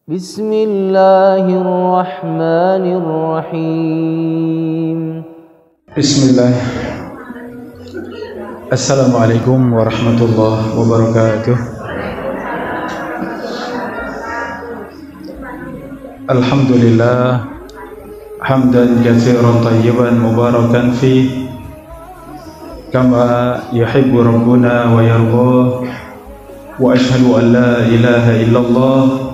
Bismillahirrahmanirrahim. Bismillah. Assalamualaikum warahmatullahi wabarakatuh. Alhamdulillah hamdan katsiran tayyiban mubarakan fi kama yuhibbu rabbuna wa yardah, wa ashhadu an la ilaha illallah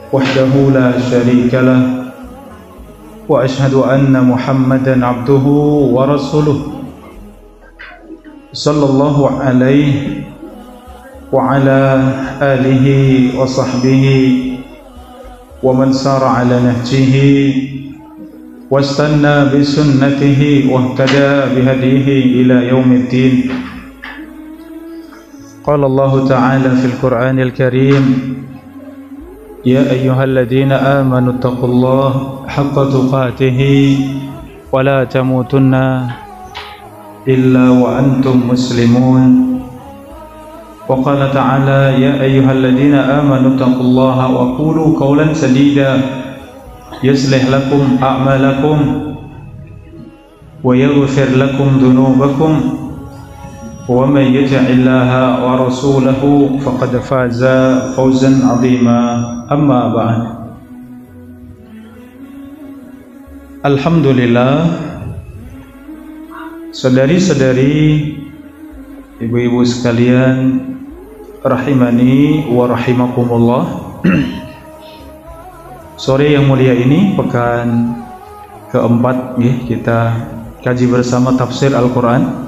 wahdahu la syarika lah, wa ashhadu anna Muhammadan abduhu wa rasuluh sallallahu alaihi wa ala alihi wa sahbihi wa man sara ala nahjihi واستنى بسنته واهتدى بهديه إلى يوم الدين. قال الله تعالى في القرآن الكريم: يا أيها الذين آمنوا اتقوا الله حق تقاته ولا تموتن إلا وأنتم مسلمون. وقال تعالى: يا أيها الذين آمنوا اتقوا الله وقولوا قولا سديدا يصلح لكم أعمالكم ويغفر لكم ذنوبكم ومن يطع الله ورسوله فقد فاز فوزا عظيما. أما بعد. Alhamdulillah, saudari-saudari, ibu-ibu sekalian, rahimani wa rahimakumullah. Sore yang mulia ini, pekan keempat kita kaji bersama tafsir Al-Quran.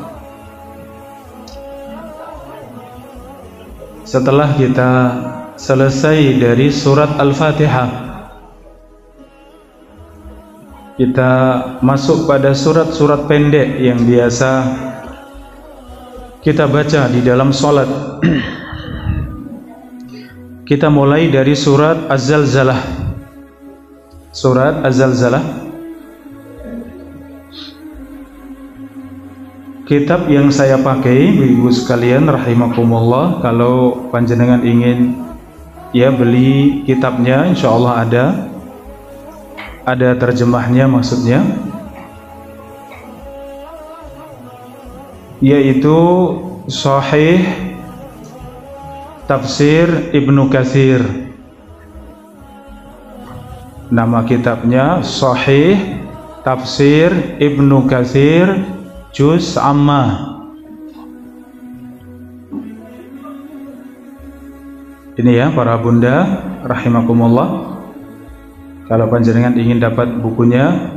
Setelah kita selesai dari surat Al-Fatihah, kita masuk pada surat-surat pendek yang biasa kita baca di dalam sholat. Kita mulai dari surat Az-Zalzalah. Surat Az-Zalzalah, kitab yang saya pakai, ibu sekalian rahimakumullah. Kalau panjenengan ingin beli kitabnya, insyaallah ada terjemahnya, maksudnya yaitu Sahih Tafsir Ibnu Katsir. Nama kitabnya Sahih Tafsir Ibnu Katsir Juz Amma. Ini ya para bunda rahimakumullah, kalau panjenengan ingin dapat bukunya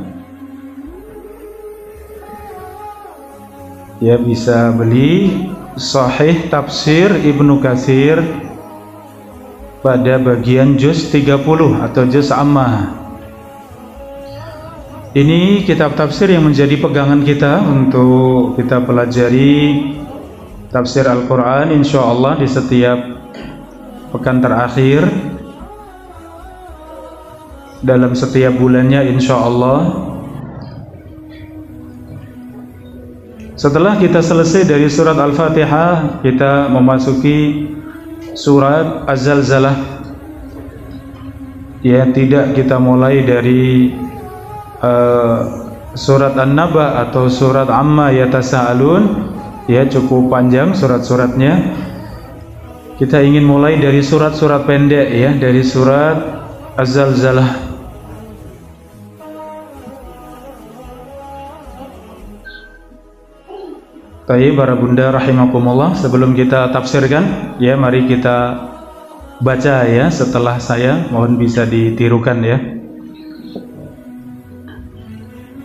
bisa beli Sahih Tafsir Ibnu Katsir pada bagian juz 30 atau juz amma. Ini kitab tafsir yang menjadi pegangan kita untuk kita pelajari tafsir Al-Quran insyaallah di setiap pekan terakhir dalam setiap bulannya insyaallah. Setelah kita selesai dari surat Al-Fatihah, kita memasuki surat Az-Zalzalah. Tidak kita mulai dari surat An-Naba atau surat Amma Yatasaalun, cukup panjang surat-suratnya. Kita ingin mulai dari surat-surat pendek, dari surat Az-Zalzalah. Baik para bunda rahimakumullah, sebelum kita tafsirkan, mari kita baca setelah saya, mohon bisa ditirukan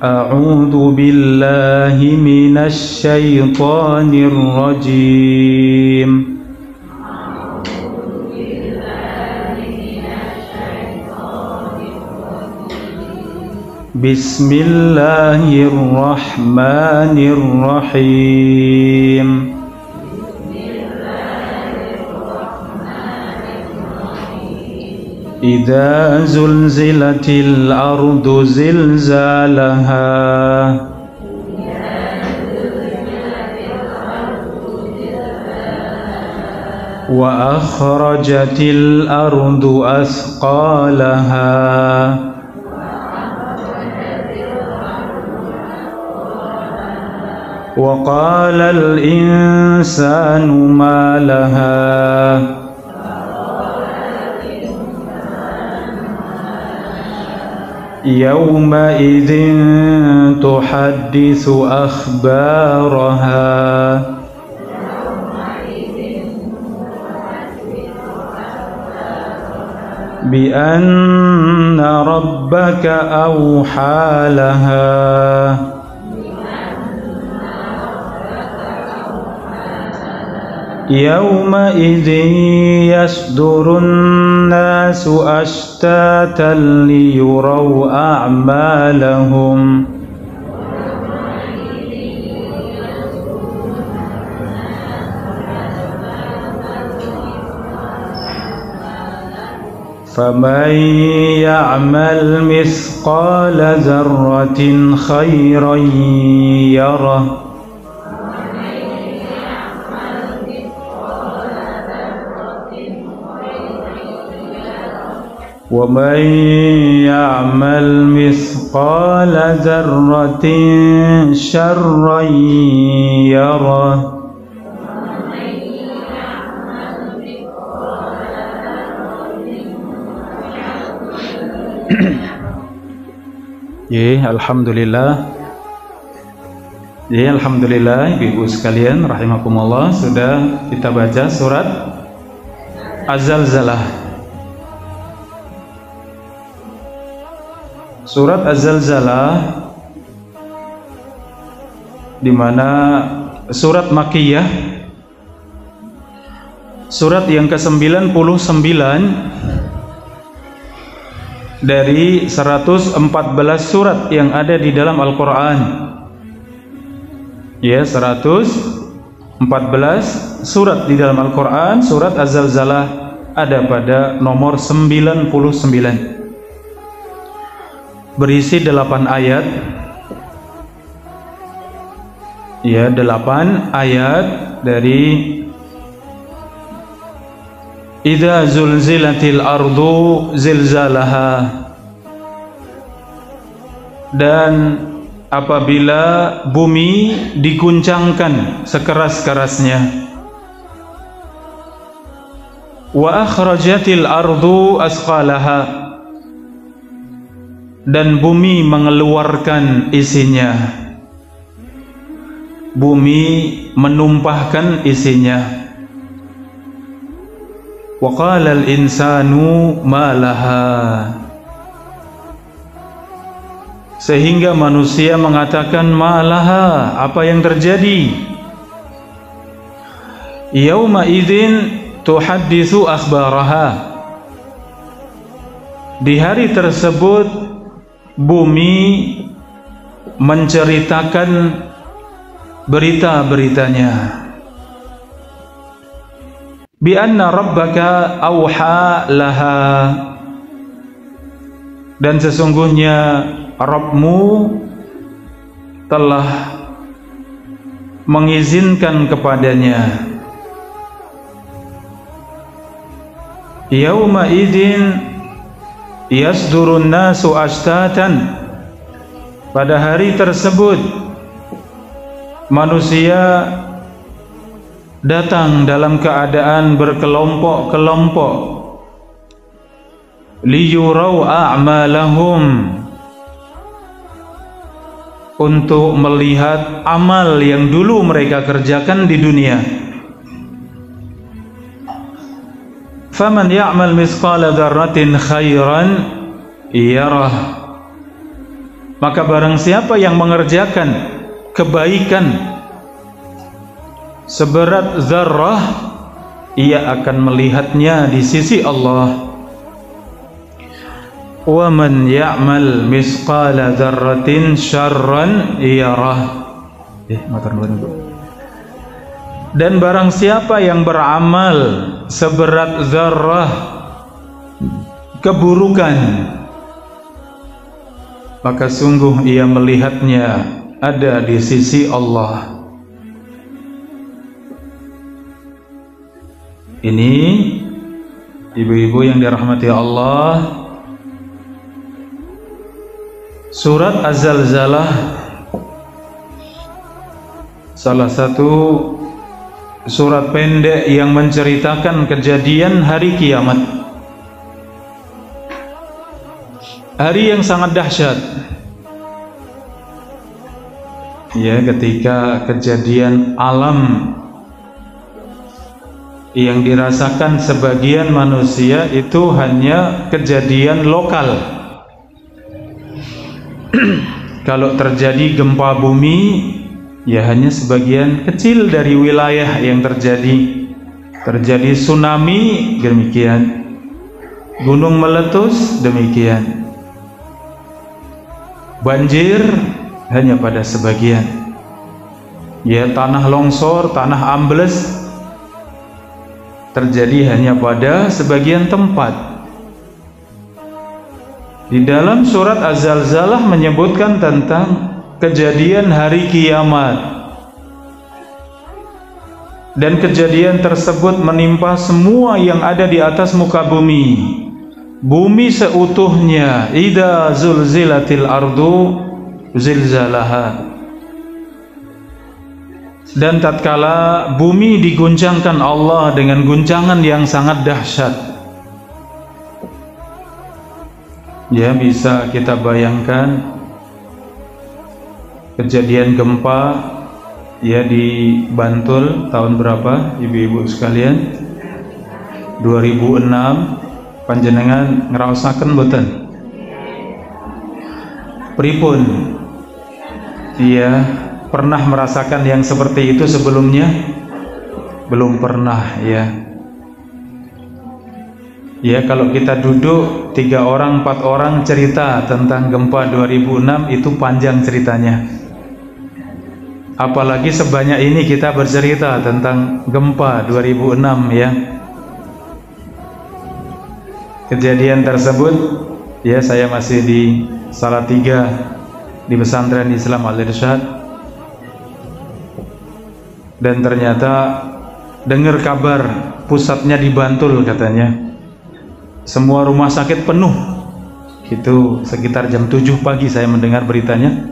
A'udzu billahi minasy syaithanir rajim. Bismillahirrahmanirrahim. Idza zulzilatil ardu zilzalaha وأخرجت الأرض أثقالها وقال الإنسان ما لها يومئذ تحدث أخبارها بأن ربك أوحى لها يومئذ يصدر الناس أشتاتا ليروا أعمالهم فمن يعمل مثقال ذرة خيرا يره ومن يعمل مثقال ذرة شرا يره Alhamdulillah. Alhamdulillah Ibu sekalian rahimakumullah, sudah kita baca surat Az-Zalzalah. Surat Az-Zalzalah di mana surat Makkiyah, surat yang ke-99 dari 114 surat yang ada di dalam Al-Quran. Ya, 114 surat di dalam Al-Quran. Surat Az-Zalzalah ada pada nomor 99, berisi 8 ayat. Ya, 8 ayat dari Idza zulzilatil ardu zilzalaha, dan apabila bumi diguncangkan sekeras-kerasnya. Wa akhrajatil ardu asqalaha, dan bumi mengeluarkan isinya. Bumi menumpahkan isinya. Wa qala al-insanu ma laha, sehingga manusia mengatakan ma laha, apa yang terjadi? Yauma idzin tuhadditsu akhbaraha, di hari tersebut bumi menceritakan berita-beritanya. Bi anna rabbaka auha laha, dan sesungguhnya Rabbmu telah mengizinkan kepadanya. Yauma idzin yasdurun nasu ashtatan, pada hari tersebut manusia datang dalam keadaan berkelompok-kelompok. Liyurau a'malahum, untuk melihat amal yang dulu mereka kerjakan di dunia. Faman ya'mal misqala dzarratin khairan yarah, maka barang siapa yang mengerjakan kebaikan seberat zarrah, ia akan melihatnya di sisi Allah. Wa man ya'mal misqala dzarratin syarran yarah. Dan barang siapa yang beramal seberat zarrah keburukan, maka sungguh ia melihatnya ada di sisi Allah. Ini ibu-ibu yang dirahmati Allah, surat Az-Zalzalah salah satu surat pendek yang menceritakan kejadian hari kiamat. Hari yang sangat dahsyat. Ya, ketika kejadian alam yang dirasakan sebagian manusia itu hanya kejadian lokal. Kalau terjadi gempa bumi, ya hanya sebagian kecil dari wilayah yang terjadi. Terjadi tsunami, demikian. Gunung meletus, demikian. Banjir hanya pada sebagian. Ya, tanah longsor, tanah ambles terjadi hanya pada sebagian tempat. Di dalam surat Az-Zalzalah menyebutkan tentang kejadian hari kiamat, dan kejadian tersebut menimpa semua yang ada di atas muka bumi. Bumi seutuhnya, idza zulzilatil ardu zilzalaha. Dan tatkala bumi diguncangkan Allah dengan guncangan yang sangat dahsyat. Ya, bisa kita bayangkan kejadian gempa ya di Bantul tahun berapa ibu-ibu sekalian? 2006. Panjenengan ngerasaken mboten? Pripun? Iya, pernah merasakan yang seperti itu sebelumnya? Belum pernah ya. Ya, kalau kita duduk 3 orang 4 orang cerita tentang gempa 2006 itu panjang ceritanya. Apalagi sebanyak ini kita bercerita tentang gempa 2006 ya. Kejadian tersebut ya, saya masih di Salatiga di pesantren Islam Al-Irsyad. Dan ternyata dengar kabar pusatnya di Bantul katanya. Semua rumah sakit penuh. Itu sekitar jam 7 pagi saya mendengar beritanya.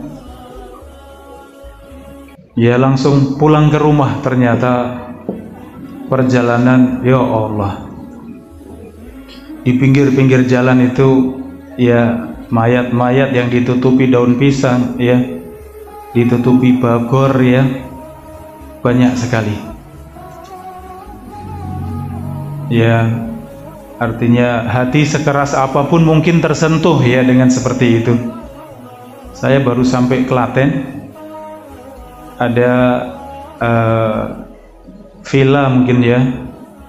Ya, langsung pulang ke rumah, ternyata perjalanan, ya Allah, di pinggir-pinggir jalan itu ya mayat-mayat yang ditutupi daun pisang ya, ditutupi bagor ya, banyak sekali. Ya, artinya hati sekeras apapun mungkin tersentuh ya dengan seperti itu. Saya baru sampai Klaten, ada villa mungkin ya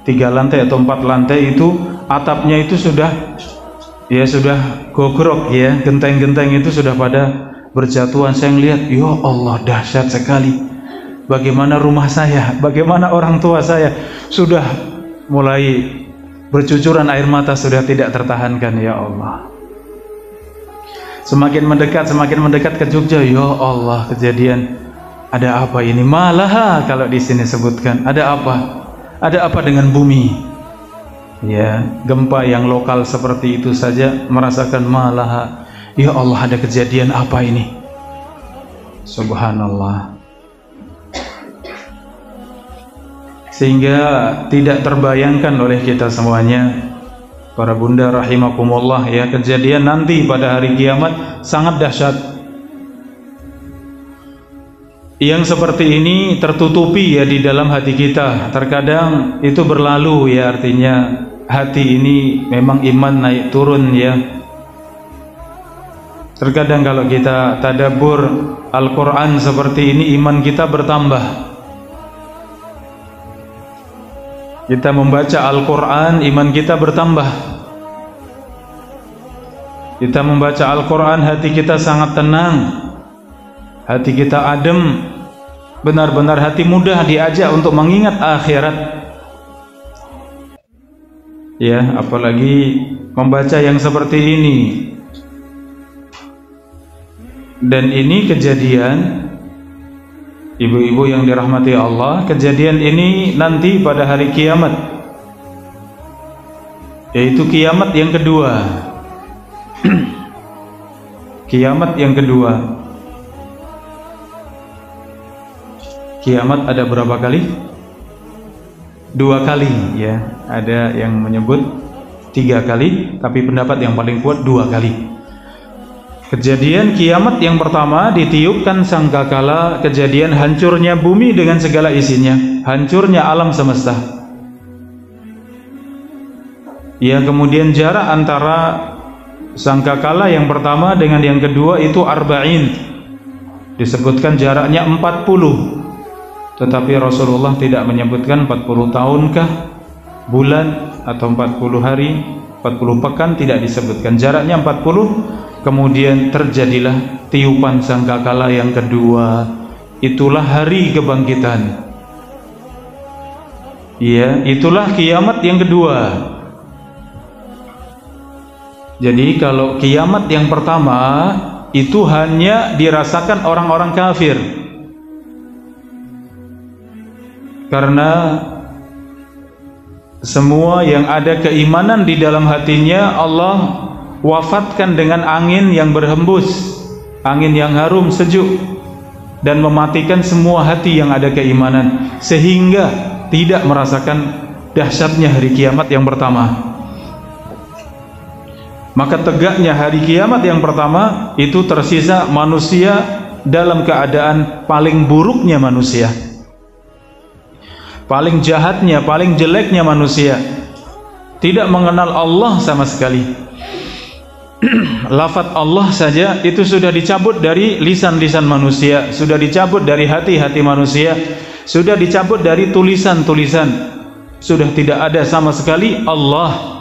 3 lantai atau 4 lantai, itu atapnya itu sudah gogrok ya, genteng-genteng itu sudah pada berjatuhan. Saya ngelihat, ya Allah, dahsyat sekali. Bagaimana rumah saya, bagaimana orang tua saya, sudah mulai bercucuran air mata, sudah tidak tertahankan. Ya Allah, semakin mendekat ke Jogja, ya Allah, kejadian ada apa ini? Malaha kalau di sini sebutkan, ada apa dengan bumi? Ya, gempa yang lokal seperti itu saja merasakan malaha. Ya Allah, ada kejadian apa ini? Subhanallah. Sehingga tidak terbayangkan oleh kita semuanya, para bunda rahimakumullah ya, kejadian nanti pada hari kiamat sangat dahsyat. Yang seperti ini tertutupi ya di dalam hati kita. Terkadang itu berlalu ya, artinya hati ini memang iman naik turun ya. Terkadang kalau kita tadabbur Al-Quran seperti ini, iman kita bertambah. Kita membaca Al-Quran, iman kita bertambah. Kita membaca Al-Quran, hati kita sangat tenang, hati kita adem, benar-benar hati mudah diajak untuk mengingat akhirat. Ya, apalagi membaca yang seperti ini. Dan ini kejadian, ibu-ibu yang dirahmati Allah, kejadian ini nanti pada hari kiamat. yaitu kiamat yang kedua. Kiamat yang kedua. Kiamat ada berapa kali? 2 kali ya. Ada yang menyebut 3 kali, tapi pendapat yang paling kuat 2 kali. Kejadian kiamat yang pertama ditiupkan sangkakala kejadian hancurnya bumi dengan segala isinya, hancurnya alam semesta. Ya, kemudian jarak antara sangkakala yang pertama dengan yang kedua itu arba'in. Disebutkan jaraknya 40. Tetapi Rasulullah tidak menyebutkan 40 tahunkah, bulan, atau 40 hari, 40 pekan, tidak disebutkan. Jaraknya 40. Kemudian terjadilah tiupan sangkakala yang kedua. Itulah hari kebangkitan. Ya, itulah kiamat yang kedua. Jadi kalau kiamat yang pertama itu hanya dirasakan orang-orang kafir, karena semua yang ada keimanan di dalam hatinya Allah wafatkan dengan angin yang berhembus, angin yang harum sejuk, dan mematikan semua hati yang ada keimanan, sehingga tidak merasakan dahsyatnya hari kiamat yang pertama. Maka tegaknya hari kiamat yang pertama itu tersisa manusia dalam keadaan paling buruknya manusia, paling jahatnya, paling jeleknya manusia, tidak mengenal Allah sama sekali. Lafaz Allah saja itu sudah dicabut dari lisan-lisan manusia, sudah dicabut dari hati-hati manusia, sudah dicabut dari tulisan-tulisan, sudah tidak ada sama sekali Allah.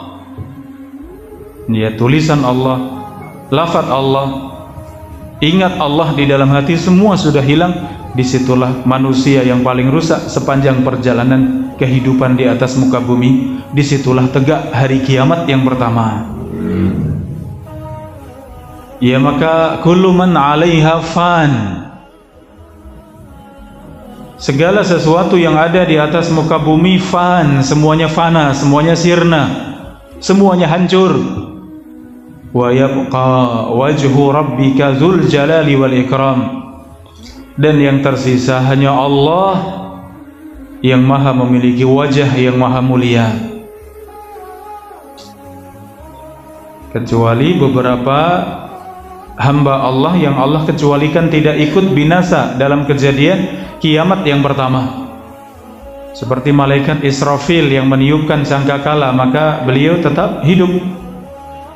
Ya, tulisan Allah, lafaz Allah, ingat Allah di dalam hati, semua sudah hilang. Disitulah manusia yang paling rusak sepanjang perjalanan kehidupan di atas muka bumi. Disitulah tegak hari kiamat yang pertama. Ya, maka kullu man 'alaiha fan. Segala sesuatu yang ada di atas muka bumi fan, semuanya fana, semuanya sirna, semuanya hancur. Wa yabqa wajhu rabbika dzul jalali wal ikram. Dan yang tersisa hanya Allah yang maha memiliki wajah yang maha mulia. Kecuali beberapa hamba Allah yang Allah kecualikan tidak ikut binasa dalam kejadian kiamat yang pertama, seperti malaikat Israfil yang meniupkan sangkakala, maka beliau tetap hidup.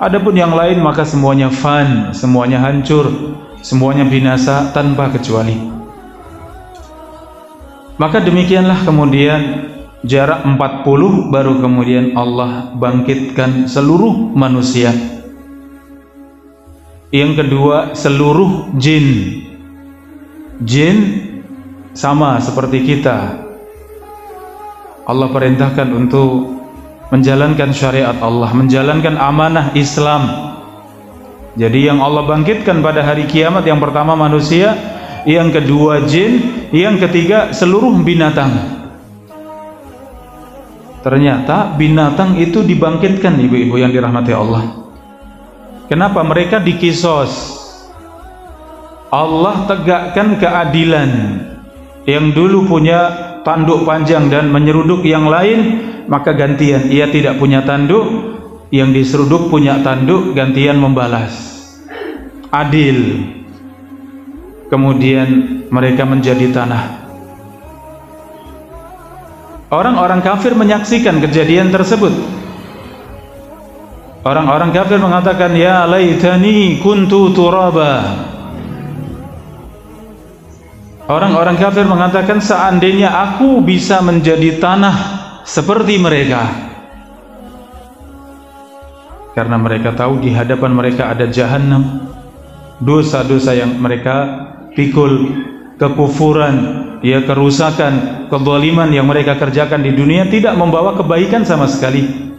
Adapun yang lain maka semuanya fan, semuanya hancur, semuanya binasa tanpa kecuali. Maka demikianlah kemudian jarak 40 baru kemudian Allah bangkitkan seluruh manusia. Yang kedua, seluruh jin. Jin sama seperti kita. Allah perintahkan untuk menjalankan syariat Allah, menjalankan amanah Islam. Jadi yang Allah bangkitkan pada hari kiamat yang pertama manusia, yang kedua jin, yang ketiga seluruh binatang. Ternyata binatang itu dibangkitkan, ibu-ibu yang dirahmati Allah. Kenapa? Mereka dikisos. Allah tegakkan keadilan. Yang dulu punya tanduk panjang dan menyeruduk yang lain, maka gantian. Ia tidak punya tanduk, yang diseruduk punya tanduk, gantian membalas. Adil. Kemudian mereka menjadi tanah. Orang-orang kafir menyaksikan kejadian tersebut. Orang-orang kafir mengatakan, ya laitani kuntu turaba. Orang-orang kafir mengatakan, seandainya aku bisa menjadi tanah seperti mereka. Karena mereka tahu di hadapan mereka ada jahanam. Dosa-dosa yang mereka pikul, kekufuran, ya kerusakan, kezaliman yang mereka kerjakan di dunia tidak membawa kebaikan sama sekali.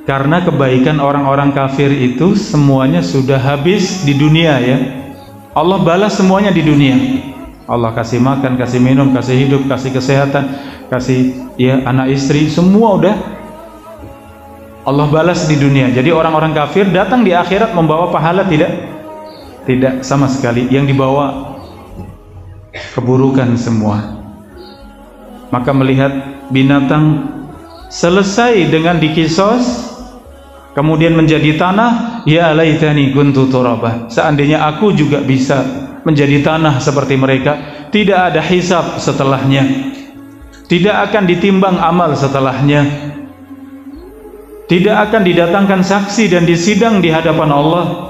Karena kebaikan orang-orang kafir itu semuanya sudah habis di dunia, ya. Allah balas semuanya di dunia. Allah kasih makan, kasih minum, kasih hidup, kasih kesehatan, kasih ya anak istri, semua udah Allah balas di dunia. Jadi orang-orang kafir datang di akhirat membawa pahala tidak? Tidak sama sekali. Yang dibawa keburukan semua. Maka melihat binatang selesai dengan dikisos, kemudian menjadi tanah, ya laitani kuntu turaba. Seandainya aku juga bisa menjadi tanah seperti mereka, tidak ada hisab setelahnya, tidak akan ditimbang amal setelahnya, tidak akan didatangkan saksi dan disidang di hadapan Allah,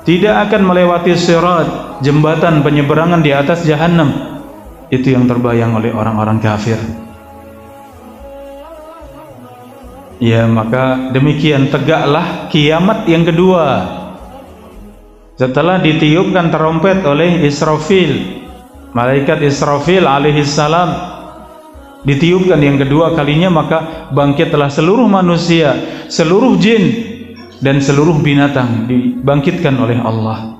tidak akan melewati sirat, jembatan penyeberangan di atas jahanam. Itu yang terbayang oleh orang-orang kafir. Ya, maka demikian tegaklah kiamat yang kedua. Setelah ditiupkan terompet oleh Israfil, malaikat Israfil alaihissalam, ditiupkan yang kedua kalinya, maka bangkitlah seluruh manusia, seluruh jin dan seluruh binatang dibangkitkan oleh Allah.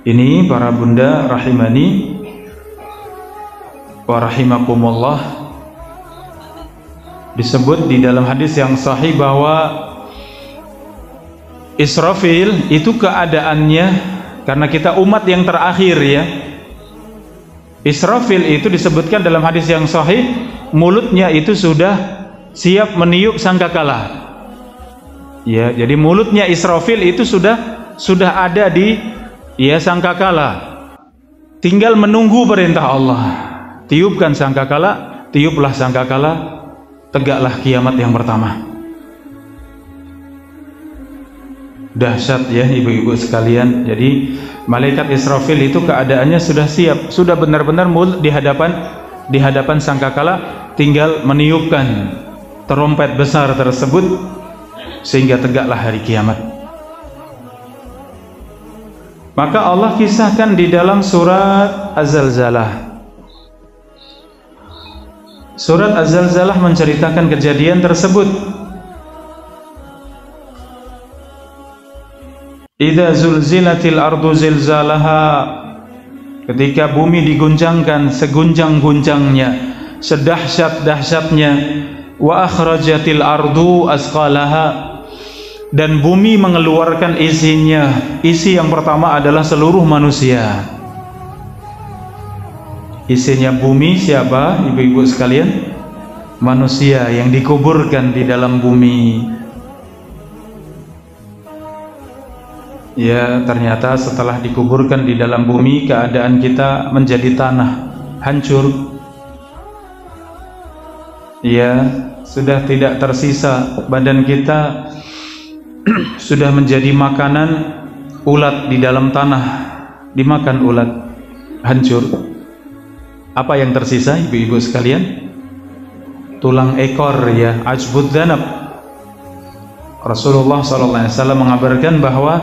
Ini para bunda rahimani wa rahimakumullah, disebut di dalam hadis yang sahih bahwa Israfil itu keadaannya, karena kita umat yang terakhir ya, Israfil itu disebutkan dalam hadis yang sahih, mulutnya itu sudah siap meniup sangkakala ya. Jadi mulutnya Israfil itu sudah ada di ya sangkakala, tinggal menunggu perintah Allah. Tiupkan sangkakala, tiuplah sangkakala, tegaklah kiamat yang pertama. Dahsyat ya ibu-ibu sekalian. Jadi malaikat Israfil itu keadaannya sudah siap, sudah benar-benar di hadapan sangkakala, tinggal meniupkan terompet besar tersebut sehingga tegaklah hari kiamat. Maka Allah kisahkan di dalam surat Az-Zalzalah. Surat Az-Zalzalah menceritakan kejadian tersebut. Idza zulzilatil ardu zilzalaha, ketika bumi diguncangkan segunjang-gunjangnya, sedahsyat-dahsyatnya, wa akhrajatil ardu asqalaha, dan bumi mengeluarkan isinya. Isi yang pertama adalah seluruh manusia. Isinya bumi siapa ibu-ibu sekalian? Manusia yang dikuburkan di dalam bumi. Ya, ternyata setelah dikuburkan di dalam bumi, keadaan kita menjadi tanah, hancur. Ya, sudah tidak tersisa, badan kita sudah menjadi makanan ulat di dalam tanah, dimakan ulat, hancur. Apa yang tersisa ibu-ibu sekalian? Tulang ekor ya, ajbud dzanab. Rasulullah SAW mengabarkan bahwa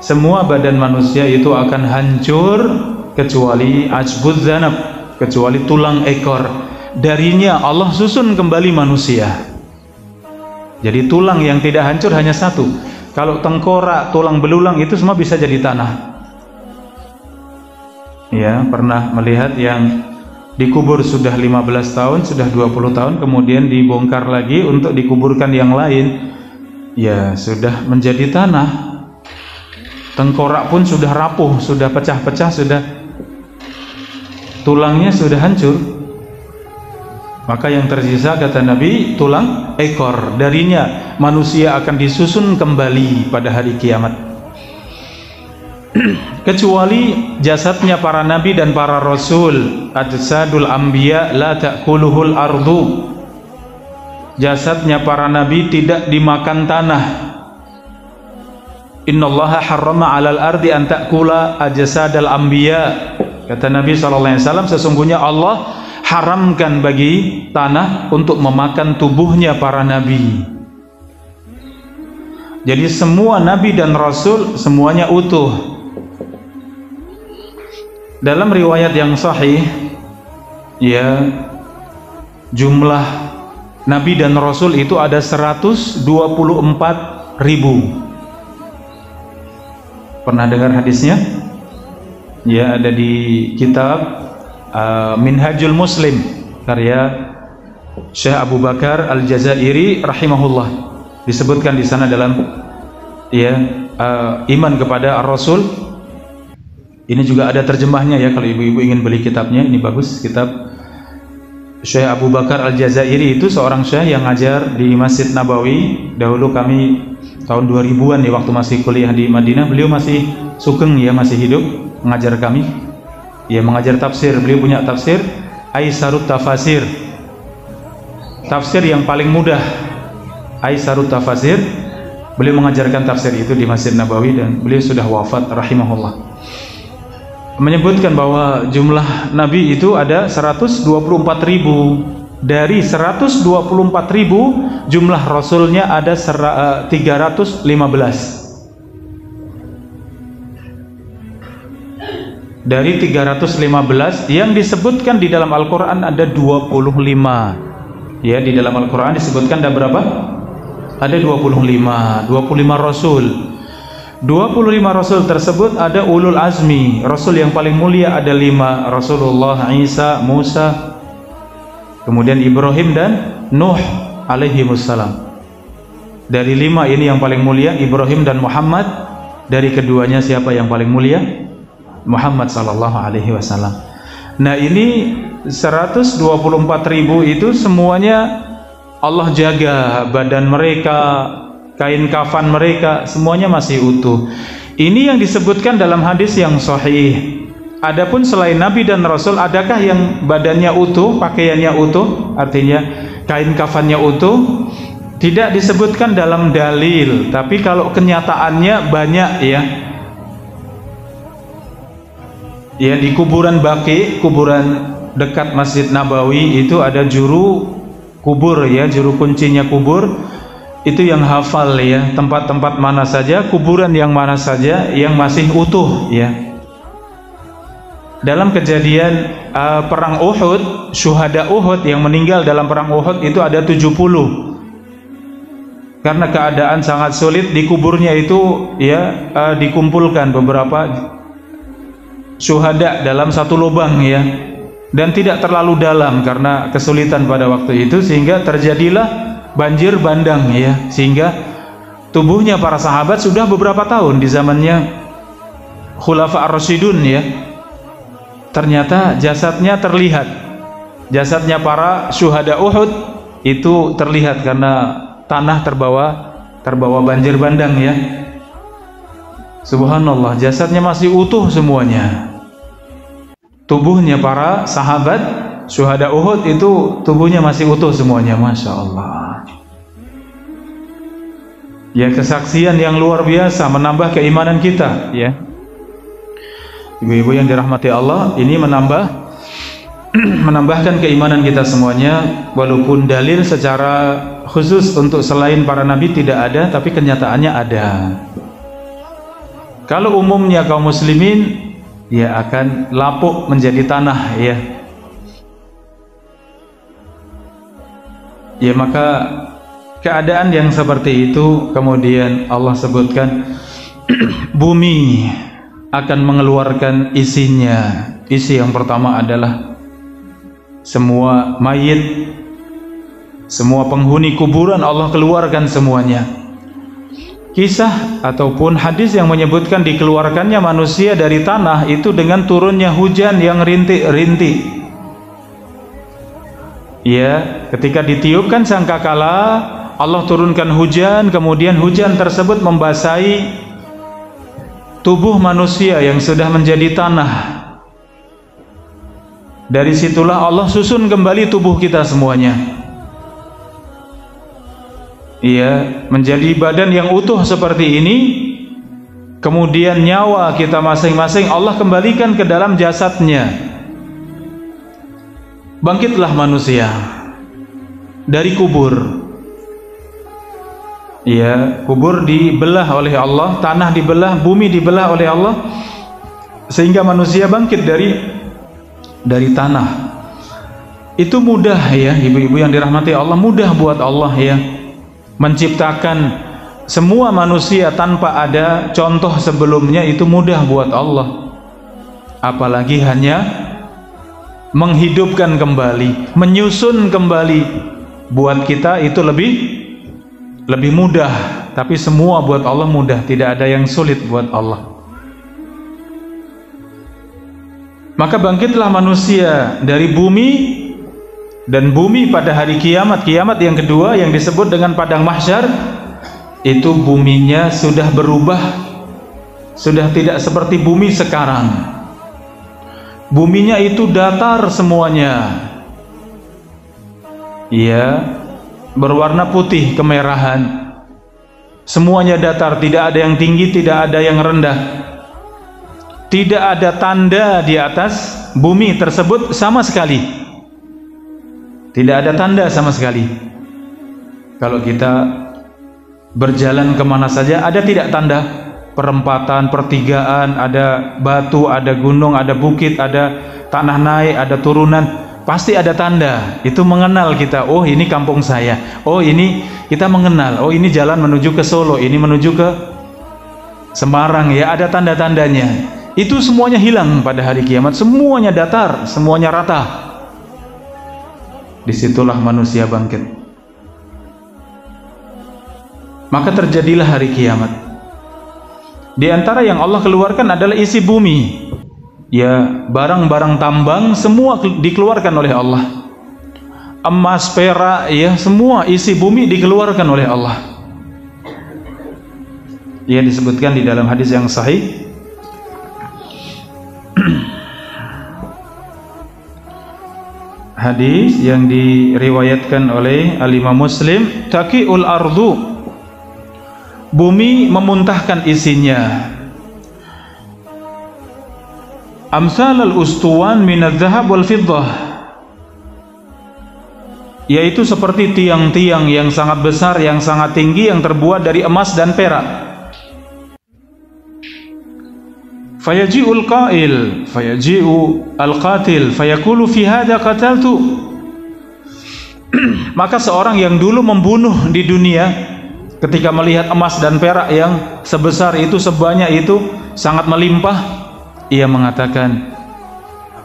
semua badan manusia itu akan hancur kecuali ajbud dzanab, kecuali tulang ekor. Darinya Allah susun kembali manusia. Jadi tulang yang tidak hancur hanya satu. Kalau tengkorak, tulang belulang itu semua bisa jadi tanah. Ya, pernah melihat yang dikubur sudah 15 tahun, sudah 20 tahun, kemudian dibongkar lagi untuk dikuburkan yang lain. Ya, sudah menjadi tanah. Tengkorak pun sudah rapuh, sudah pecah-pecah, sudah tulangnya sudah hancur. Maka yang tersisa kata Nabi tulang ekor. Darinya manusia akan disusun kembali pada hari kiamat. Kecuali jasadnya para nabi dan para rasul. Ajsadul anbiya la ta'kuluhul ardu. Jasadnya para nabi tidak dimakan tanah. Innallaha harrama 'alal ardi an ta'kula ajsadal anbiya. Kata Nabi SAW, sesungguhnya Allah haramkan bagi tanah untuk memakan tubuhnya para nabi. Jadi semua nabi dan rasul semuanya utuh. Dalam riwayat yang sahih, ya, jumlah nabi dan rasul itu ada 124.000. Pernah dengar hadisnya? Ya, ada di kitab Minhajul Muslim karya Syekh Abu Bakar Al-Jazairi rahimahullah. Disebutkan di sana dalam iman kepada Ar-Rasul. Ini juga ada terjemahnya ya, kalau ibu-ibu ingin beli kitabnya, ini bagus, kitab Syekh Abu Bakar Al-Jazairi. Itu seorang syekh yang ngajar di Masjid Nabawi. Dahulu kami tahun 2000-an ya, waktu masih kuliah di Madinah, beliau masih sugeng ya, masih hidup, mengajar kami ya, mengajar tafsir. Beliau punya tafsir Aisarut Tafasir, tafsir yang paling mudah, Aisarut Tafasir. Beliau mengajarkan tafsir itu di Masjid Nabawi dan beliau sudah wafat rahimahullah. Menyebutkan bahwa jumlah nabi itu ada 124.000. Dari 124.000 jumlah rasulnya ada 315. Dari 315 yang disebutkan di dalam Al-Quran ada 25. Ya, di dalam Al-Quran disebutkan ada berapa? Ada 25 rasul. 25 rasul tersebut ada ulul azmi. Rasul yang paling mulia ada 5, Rasulullah, Isa, Musa, kemudian Ibrahim dan Nuh alaihi wassalam. Dari 5 ini yang paling mulia Ibrahim dan Muhammad. Dari keduanya siapa yang paling mulia? Muhammad sallallahu alaihi wasallam. Nah, ini 124.000 itu semuanya Allah jaga badan mereka, kain kafan mereka, semuanya masih utuh. Ini yang disebutkan dalam hadis yang sahih. Adapun selain Nabi dan Rasul, adakah yang badannya utuh, pakaiannya utuh, artinya kain kafannya utuh? Tidak disebutkan dalam dalil, tapi kalau kenyataannya banyak ya. Ya, di kuburan Baqi, kuburan dekat Masjid Nabawi itu ada juru kubur ya, juru kuncinya kubur. Itu yang hafal ya, tempat-tempat mana saja, kuburan yang mana saja yang masih utuh ya. Dalam kejadian perang Uhud, syuhada Uhud yang meninggal dalam perang Uhud itu ada 70. Karena keadaan sangat sulit, di kuburnya itu ya dikumpulkan beberapa syuhada dalam satu lubang ya, dan tidak terlalu dalam karena kesulitan pada waktu itu, sehingga terjadilah banjir bandang ya, sehingga tubuhnya para sahabat sudah beberapa tahun di zamannya Khulafa Ar-Rasyidun ya. Ternyata jasadnya terlihat, jasadnya para syuhada Uhud itu terlihat karena tanah terbawa banjir bandang ya. Subhanallah, jasadnya masih utuh semuanya. Tubuhnya para sahabat syuhada Uhud itu tubuhnya masih utuh semuanya, Masya Allah. Ya, kesaksian yang luar biasa, menambah keimanan kita ya. Ibu-ibu yang dirahmati Allah, ini menambahkan keimanan kita semuanya. Walaupun dalil secara khusus untuk selain para nabi tidak ada, tapi kenyataannya ada. Kalau umumnya kaum muslimin ya akan lapuk menjadi tanah ya. Ya, maka keadaan yang seperti itu kemudian Allah sebutkan bumi akan mengeluarkan isinya. Isi yang pertama adalah semua mayit, semua penghuni kuburan Allah keluarkan semuanya. Kisah ataupun hadis yang menyebutkan dikeluarkannya manusia dari tanah itu dengan turunnya hujan yang rintik-rintik. Ya, ketika ditiupkan sangkakala Allah turunkan hujan, kemudian hujan tersebut membasahi tubuh manusia yang sudah menjadi tanah. Dari situlah Allah susun kembali tubuh kita semuanya. Iya, menjadi badan yang utuh seperti ini. Kemudian nyawa kita masing-masing Allah kembalikan ke dalam jasadnya. Bangkitlah manusia dari kubur. Ya, kubur dibelah oleh Allah, tanah dibelah, bumi dibelah oleh Allah, sehingga manusia bangkit dari tanah. Itu mudah ya, ibu-ibu yang dirahmati Allah, mudah buat Allah ya, menciptakan semua manusia tanpa ada contoh sebelumnya. Itu mudah buat Allah, apalagi hanya menghidupkan kembali, menyusun kembali. Buat kita itu lebih mudah, tapi semua buat Allah mudah, tidak ada yang sulit buat Allah. Maka bangkitlah manusia dari bumi, dan bumi pada hari kiamat, kiamat yang kedua yang disebut dengan padang mahsyar, itu buminya sudah berubah, sudah tidak seperti bumi sekarang. Buminya itu datar semuanya, ya, berwarna putih kemerahan, semuanya datar, tidak ada yang tinggi, tidak ada yang rendah, tidak ada tanda di atas bumi tersebut sama sekali, tidak ada tanda sama sekali. Kalau kita berjalan kemana saja, ada tidak tanda? Perempatan, pertigaan, ada batu, ada gunung, ada bukit, ada tanah naik, ada turunan, pasti ada tanda. Itu mengenal kita, oh ini kampung saya, oh ini kita mengenal, oh ini jalan menuju ke Solo, ini menuju ke Semarang, ya, ada tanda-tandanya. Itu semuanya hilang pada hari kiamat, semuanya datar, semuanya rata. Disitulah manusia bangkit. Maka terjadilah hari kiamat. Di antara yang Allah keluarkan adalah isi bumi, ya, barang-barang tambang semua dikeluarkan oleh Allah, emas, perak, ya, semua isi bumi dikeluarkan oleh Allah. Ya, disebutkan di dalam hadis yang sahih, hadis yang diriwayatkan oleh Al-Imam Muslim, taqiul ardu, bumi memuntahkan isinya, amsal al-ustuwan minadz-dzahab wal fiddah, yaitu seperti tiang-tiang yang sangat besar, yang sangat tinggi, yang terbuat dari emas dan perak. Fayaji'ul qail, fayaji'u al-qatil, fayaqulu fi hadha qataltu. Maka seorang yang dulu membunuh di dunia, ketika melihat emas dan perak yang sebesar itu, sebanyak itu, sangat melimpah, ia mengatakan,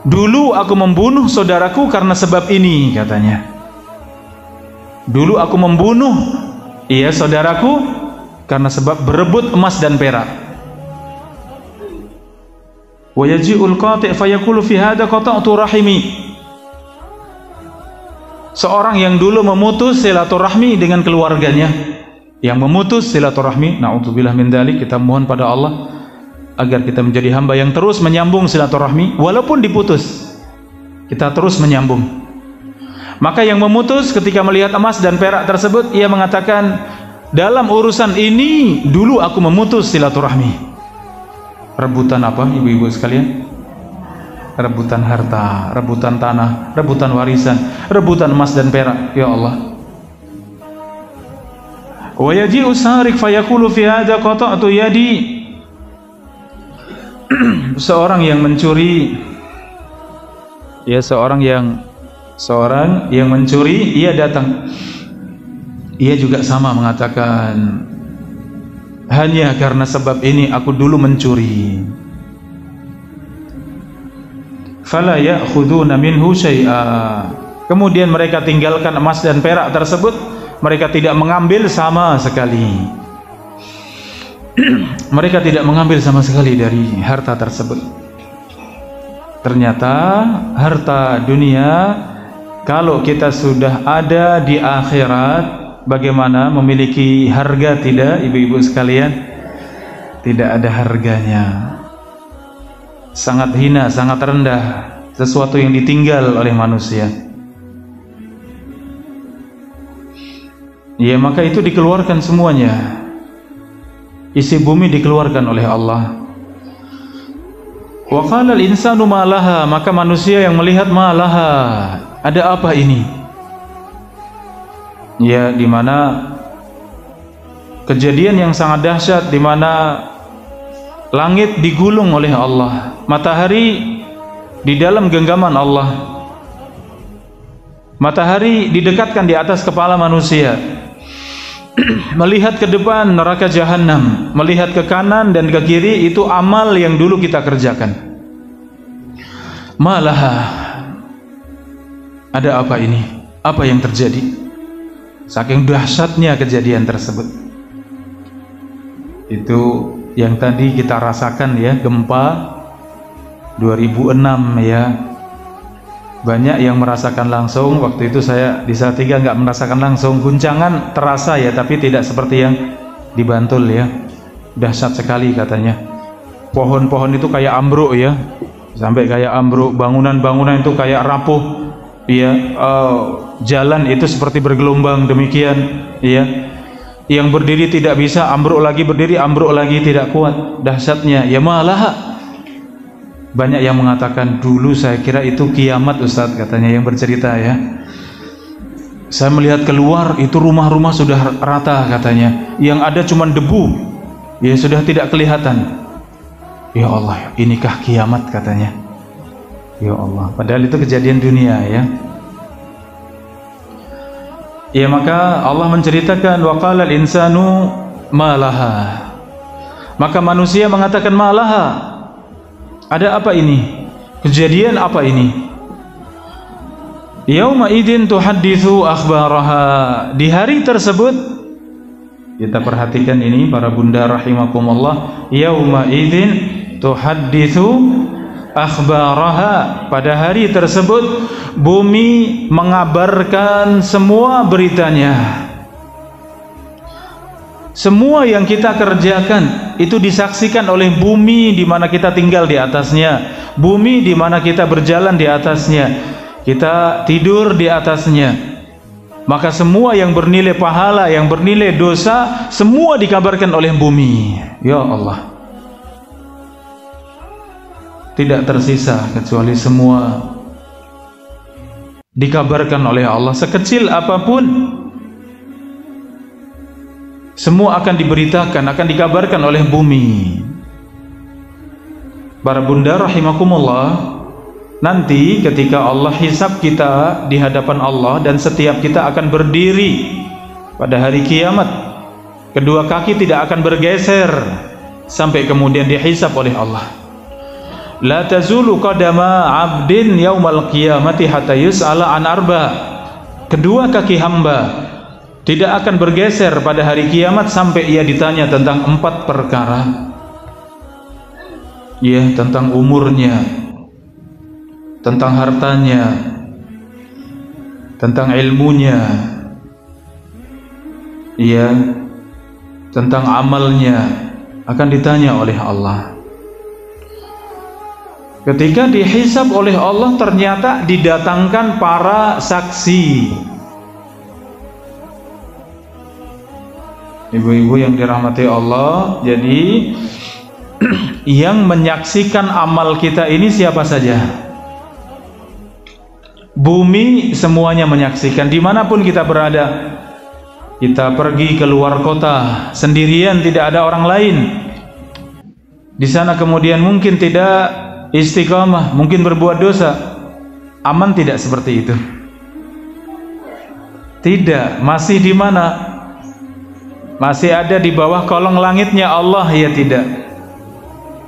dulu aku membunuh saudaraku karena sebab ini, katanya. Dulu aku membunuh, iya, saudaraku karena sebab berebut emas dan perak. Wa yaji'ul qati' fayaqulu fi hadha qata'tu rahimi. Seorang yang dulu memutus silaturahmi dengan keluarganya, yang memutus silaturahmi, na'udzubillah min dzalik, kita mohon pada Allah agar kita menjadi hamba yang terus menyambung silaturahmi, walaupun diputus, kita terus menyambung. Maka yang memutus ketika melihat emas dan perak tersebut, ia mengatakan, dalam urusan ini dulu aku memutus silaturahmi. Rebutan apa, ibu-ibu sekalian? Rebutan harta, rebutan tanah, rebutan warisan, rebutan emas dan perak. Ya Allah. Wa yaji'u sarik fayaqulu fi hadha qata'tu yadi. Seorang yang mencuri, ya, seorang yang mencuri, ia datang, ia juga sama mengatakan, hanya karena sebab ini aku dulu mencuri. Fala ya'khuduna minhu syai'a. Kemudian mereka tinggalkan emas dan perak tersebut, mereka tidak mengambil sama sekali. Mereka tidak mengambil sama sekali dari harta tersebut. Ternyata harta dunia, kalau kita sudah ada di akhirat, bagaimana, memiliki harga tidak, ibu-ibu sekalian? Tidak ada harganya. Sangat hina, sangat rendah, sesuatu yang ditinggal oleh manusia. Ya, maka itu dikeluarkan semuanya. Isi bumi dikeluarkan oleh Allah. Wa qala al-insanu ma laha, maka manusia yang melihat ma laha, ada apa ini? Ya, di mana kejadian yang sangat dahsyat, di mana langit digulung oleh Allah, matahari di dalam genggaman Allah, matahari didekatkan di atas kepala manusia. Melihat ke depan neraka jahanam, melihat ke kanan dan ke kiri, itu amal yang dulu kita kerjakan. Malaha, Ada apa ini? Apa yang terjadi? Saking dahsyatnya kejadian tersebut. Itu yang tadi kita rasakan ya, gempa 2006 ya. Banyak yang merasakan langsung. Waktu itu saya di Salatiga nggak merasakan langsung. Guncangan terasa ya, tapi tidak seperti yang di Bantul ya. Dahsyat sekali katanya. Pohon-pohon itu kayak ambruk ya, sampai kayak ambruk. Bangunan-bangunan itu kayak rapuh ya. Jalan itu seperti bergelombang demikian ya. Yang berdiri tidak bisa, ambruk lagi, berdiri ambruk lagi, tidak kuat. Dahsyatnya ya. Malah banyak yang mengatakan, dulu saya kira itu kiamat Ustadz, katanya yang bercerita ya. Saya melihat keluar, itu rumah-rumah sudah rata katanya. Yang ada cuma debu ya, sudah tidak kelihatan. Ya Allah, inikah kiamat katanya. Ya Allah, padahal itu kejadian dunia ya. Ya, maka Allah menceritakan, wa qala al-insanu ma laha. Maka manusia mengatakan, ma laha. Ada apa ini? Kejadian apa ini? Yauma idzin tuhadditsu akhbaraha. Di hari tersebut, kita perhatikan ini para bunda rahimakumullah, yauma idzin tuhadditsu akhbaraha. Pada hari tersebut bumi mengabarkan semua beritanya. Semua yang kita kerjakan itu disaksikan oleh bumi di mana kita tinggal di atasnya, bumi di mana kita berjalan di atasnya, kita tidur di atasnya. Maka semua yang bernilai pahala, yang bernilai dosa, semua dikabarkan oleh bumi. Ya Allah, tidak tersisa kecuali semua dikabarkan oleh Allah. Sekecil apapun, semua akan diberitakan, akan dikabarkan oleh bumi. Para bunda rahimakumullah, nanti ketika Allah hisab kita di hadapan Allah, dan setiap kita akan berdiri pada hari kiamat, kedua kaki tidak akan bergeser sampai kemudian dihisab oleh Allah. La tazulu qadama 'abdin yaumal qiyamati hatta yus'ala an arba. Kedua kaki hamba tidak akan bergeser pada hari kiamat sampai ia ditanya tentang 4 perkara. Ya, tentang umurnya, tentang hartanya, tentang ilmunya, ya, tentang amalnya, akan ditanya oleh Allah. Ketika dihisab oleh Allah, ternyata didatangkan para saksi. Ibu-ibu yang dirahmati Allah, jadi yang menyaksikan amal kita ini siapa saja? Bumi semuanya menyaksikan, dimanapun kita berada. Kita pergi ke luar kota sendirian, tidak ada orang lain di sana, kemudian mungkin tidak istiqamah, mungkin berbuat dosa, aman tidak seperti itu? Tidak. Masih di mana? Masih ada di bawah kolong langitnya Allah, ya tidak?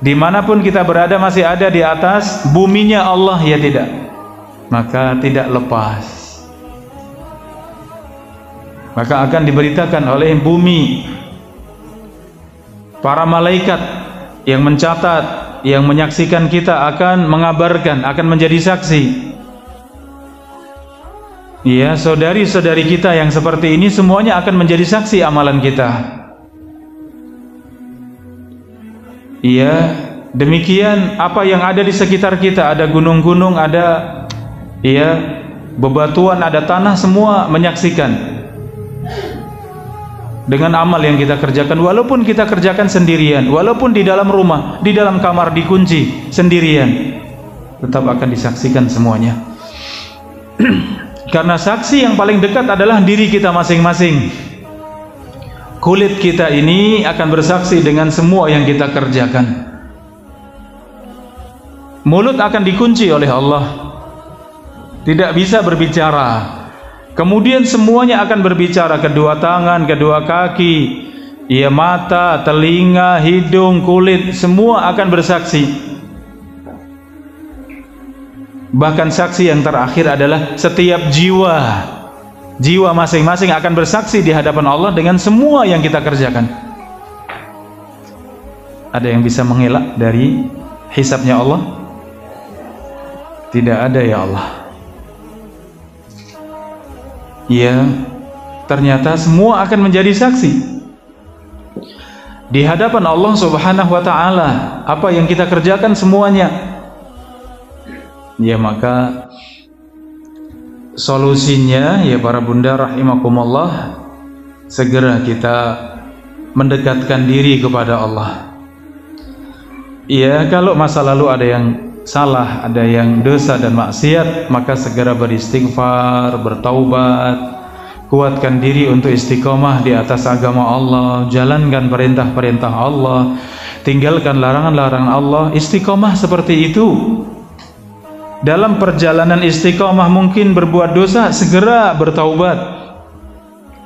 Dimanapun kita berada masih ada di atas buminya Allah, ya tidak? Maka tidak lepas. Maka akan diberitakan oleh bumi, para malaikat yang mencatat, yang menyaksikan kita akan mengabarkan, akan menjadi saksi. Ya, saudari-saudari kita yang seperti ini semuanya akan menjadi saksi amalan kita. Iya, demikian apa yang ada di sekitar kita, ada gunung-gunung, ada ya bebatuan, ada tanah, semua menyaksikan dengan amal yang kita kerjakan. Walaupun kita kerjakan sendirian, walaupun di dalam rumah, di dalam kamar dikunci sendirian, tetap akan disaksikan semuanya. Karena saksi yang paling dekat adalah diri kita masing-masing. Kulit kita ini akan bersaksi dengan semua yang kita kerjakan. Mulut akan dikunci oleh Allah, tidak bisa berbicara. Kemudian semuanya akan berbicara, kedua tangan, kedua kaki, ya, mata, telinga, hidung, kulit, semua akan bersaksi. Bahkan saksi yang terakhir adalah setiap jiwa masing-masing akan bersaksi di hadapan Allah dengan semua yang kita kerjakan. Ada yang bisa mengelak dari hisabnya Allah? Tidak ada, ya Allah. Ya, ternyata semua akan menjadi saksi di hadapan Allah Subhanahu wa ta'ala. Apa yang kita kerjakan semuanya. Ya, maka solusinya, ya para bunda rahimakumullah, segera kita mendekatkan diri kepada Allah. Ya, kalau masa lalu ada yang salah, ada yang dosa dan maksiat, maka segera beristighfar, bertaubat, kuatkan diri untuk istiqomah di atas agama Allah, jalankan perintah-perintah Allah, tinggalkan larangan-larangan Allah. Istiqomah seperti itu. Dalam perjalanan istiqomah mungkin berbuat dosa, segera bertaubat.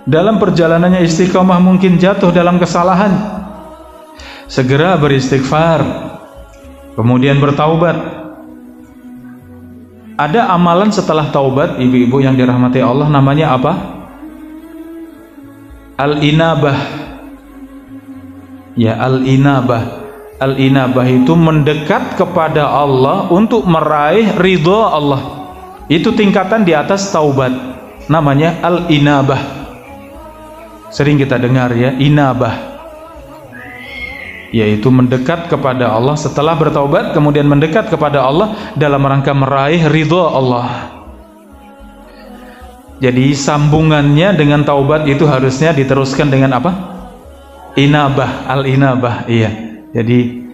Dalam perjalanannya istiqomah mungkin jatuh dalam kesalahan, segera beristighfar, kemudian bertaubat. Ada amalan setelah taubat, ibu-ibu yang dirahmati Allah, namanya apa? Al-inabah. Ya, al-inabah. Al-inabah itu mendekat kepada Allah untuk meraih ridha Allah. Itu tingkatan di atas taubat, namanya al-inabah. Sering kita dengar ya, inabah, yaitu mendekat kepada Allah setelah bertaubat, kemudian mendekat kepada Allah dalam rangka meraih ridha Allah. Jadi sambungannya dengan taubat itu harusnya diteruskan dengan apa? Inabah, al-inabah. Iya. Jadi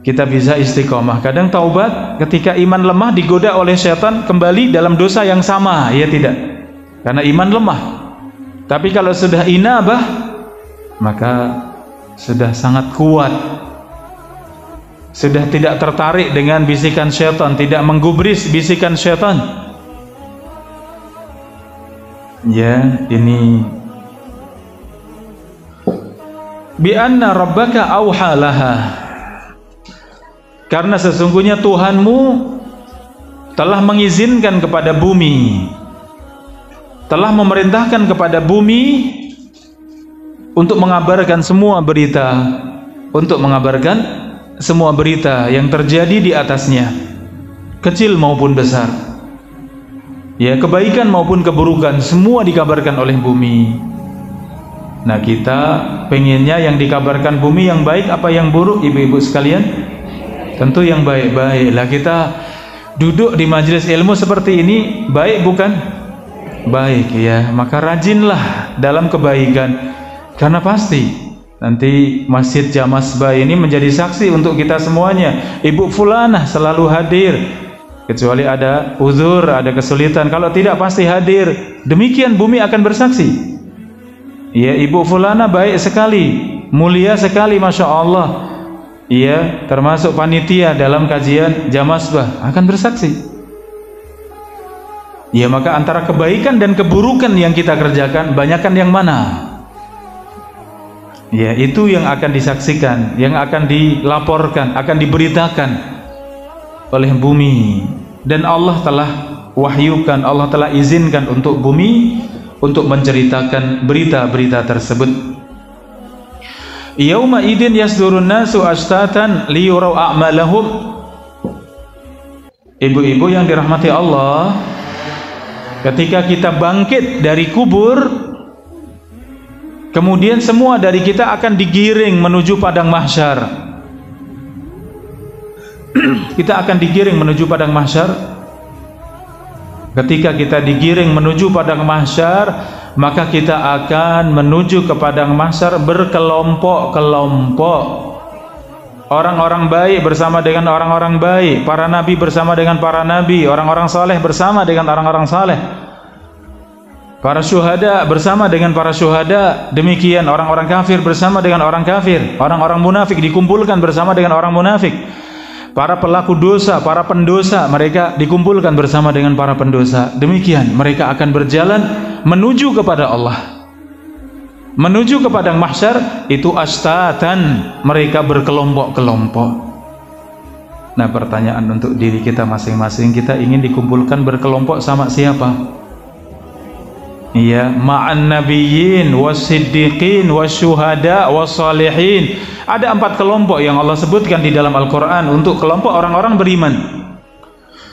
kita bisa istiqomah. Kadang taubat ketika iman lemah digoda oleh setan kembali dalam dosa yang sama, ya tidak? Karena iman lemah. Tapi kalau sudah inabah, maka sudah sangat kuat. Sudah tidak tertarik dengan bisikan setan, tidak menggubris bisikan setan. Ya, ini bi anna rabbaka auha laha, karena sesungguhnya Tuhanmu telah mengizinkan kepada bumi, telah memerintahkan kepada bumi untuk mengabarkan semua berita, untuk mengabarkan semua berita yang terjadi di atasnya, kecil maupun besar, ya, kebaikan maupun keburukan, semua dikabarkan oleh bumi. Nah, kita pengennya yang dikabarkan bumi yang baik apa yang buruk, ibu-ibu sekalian? Tentu yang baik-baik. Lah, kita duduk di majelis ilmu seperti ini, baik bukan? Baik, ya. Maka rajinlah dalam kebaikan, karena pasti nanti Masjid Jamasbah ini menjadi saksi untuk kita semuanya. Ibu fulanah selalu hadir, kecuali ada uzur, ada kesulitan. Kalau tidak pasti hadir. Demikian bumi akan bersaksi. Ya, ibu fulana baik sekali, mulia sekali, masya Allah. Ya, termasuk panitia dalam kajian Jamasbah, akan bersaksi. Ya, maka antara kebaikan dan keburukan yang kita kerjakan, banyakkan yang mana? Ya, itu yang akan disaksikan, yang akan dilaporkan, akan diberitakan oleh bumi. Dan Allah telah wahyukan, Allah telah izinkan untuk bumi untuk menceritakan berita-berita tersebut. Yauma idin yasdurun nasu ashtatan liyurau a'malahum. Ibu-ibu yang dirahmati Allah, ketika kita bangkit dari kubur, kemudian semua dari kita akan digiring menuju padang mahsyar. Kita akan digiring menuju padang mahsyar. Ketika kita digiring menuju padang mahsyar, maka kita akan menuju ke padang mahsyar berkelompok-kelompok. Orang-orang baik bersama dengan orang-orang baik, para nabi bersama dengan para nabi, orang-orang saleh bersama dengan orang-orang saleh, para syuhada bersama dengan para syuhada. Demikian orang-orang kafir bersama dengan orang kafir, orang-orang munafik dikumpulkan bersama dengan orang munafik. Para pelaku dosa, para pendosa, mereka dikumpulkan bersama dengan para pendosa. Demikian mereka akan berjalan menuju kepada Allah, menuju ke padang mahsyar. Itu astatan, mereka berkelompok-kelompok. Nah, pertanyaan untuk diri kita masing-masing, kita ingin dikumpulkan berkelompok sama siapa? Iya, ma'an nabiyyin was-siddiqin wasyuhada was-salihin. Ada 4 kelompok yang Allah sebutkan di dalam Al-Qur'an untuk kelompok orang-orang beriman.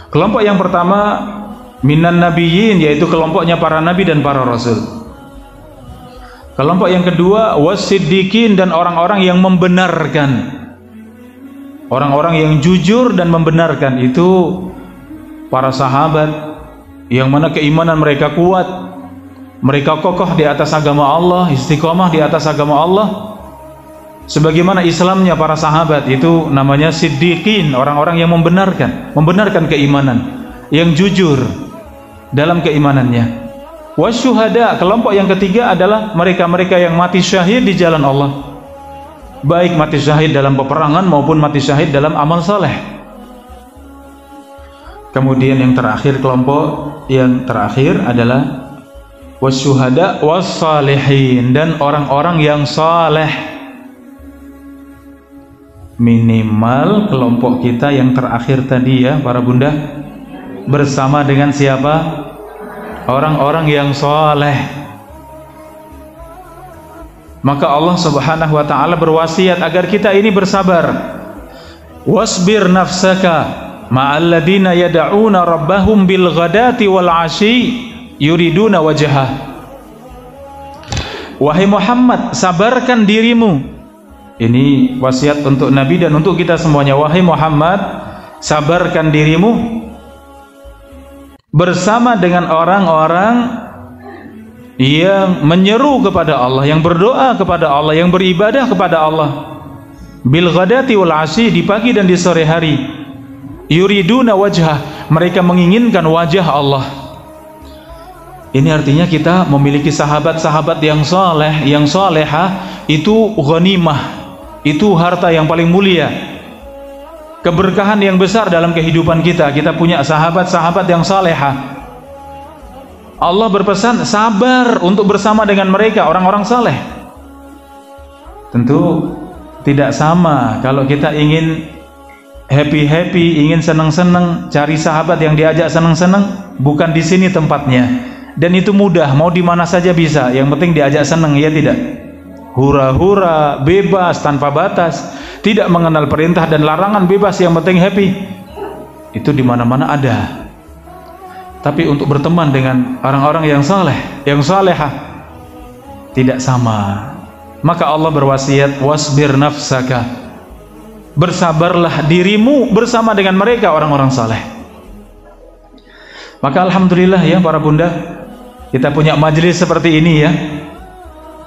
Kelompok yang pertama minan nabiyyin, yaitu kelompoknya para nabi dan para rasul. Kelompok yang kedua was-siddiqin, dan orang-orang yang membenarkan. Orang-orang yang jujur dan membenarkan itu para sahabat yang mana keimanan mereka kuat, mereka kokoh di atas agama Allah, istiqomah di atas agama Allah. Sebagaimana Islamnya para sahabat, itu namanya siddiqin, orang-orang yang membenarkan keimanan, yang jujur dalam keimanannya. Wasyuhada, kelompok yang ketiga adalah mereka-mereka yang mati syahid di jalan Allah, baik mati syahid dalam peperangan maupun mati syahid dalam amal saleh. Kemudian yang terakhir, kelompok yang terakhir adalah wasyuhada wassalihin, dan orang-orang yang saleh. Minimal kelompok kita yang terakhir tadi ya para bunda, bersama dengan siapa? Orang-orang yang saleh. Maka Allah Subhanahu wa ta'ala berwasiat agar kita ini bersabar. Wasbir nafsaka ma'al ladina yad'una rabbahum bil ghadati wal 'ashi yuriduna wajhah. Wahai Muhammad, sabarkan dirimu. Ini wasiat untuk Nabi dan untuk kita semuanya. Wahai Muhammad, sabarkan dirimu bersama dengan orang-orang yang menyeru kepada Allah, yang berdoa kepada Allah, yang beribadah kepada Allah. Bil ghadati wal 'ashi, di pagi dan di sore hari. Yuriduna wajhah, mereka menginginkan wajah Allah. Ini artinya kita memiliki sahabat-sahabat yang saleh, yang salehah, itu ghanimah, itu harta yang paling mulia, keberkahan yang besar dalam kehidupan kita. Kita punya sahabat-sahabat yang salehah. Allah berpesan sabar untuk bersama dengan mereka, orang-orang saleh. Tentu tidak sama kalau kita ingin happy-happy, ingin senang-senang, cari sahabat yang diajak senang-senang. Bukan di sini tempatnya, dan itu mudah, mau di mana saja bisa, yang penting diajak senang, ya tidak? Hura-hura, bebas, tanpa batas, tidak mengenal perintah dan larangan, bebas, yang penting happy. Itu di mana-mana ada. Tapi untuk berteman dengan orang-orang yang saleh, yang salehah, tidak sama. Maka Allah berwasiat, wasbir nafsaka, bersabarlah dirimu bersama dengan mereka, orang-orang saleh. Maka alhamdulillah ya para bunda, kita punya majelis seperti ini ya.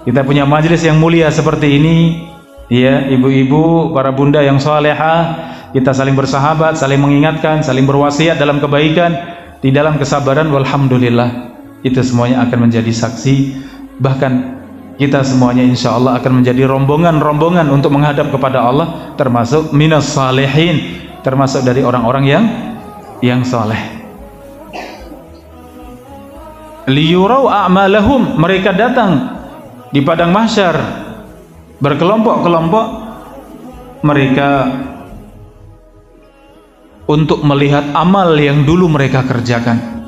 Kita punya majelis yang mulia seperti ini ya, ibu-ibu, para bunda yang salehah. Kita saling bersahabat, saling mengingatkan, saling berwasiat dalam kebaikan, di dalam kesabaran. Walhamdulillah, itu semuanya akan menjadi saksi. Bahkan kita semuanya insya Allah akan menjadi rombongan-rombongan untuk menghadap kepada Allah, termasuk minas salihin, termasuk dari orang-orang yang saleh. Liyurau a'malahum, mereka datang di padang mahsyar berkelompok-kelompok, mereka untuk melihat amal yang dulu mereka kerjakan.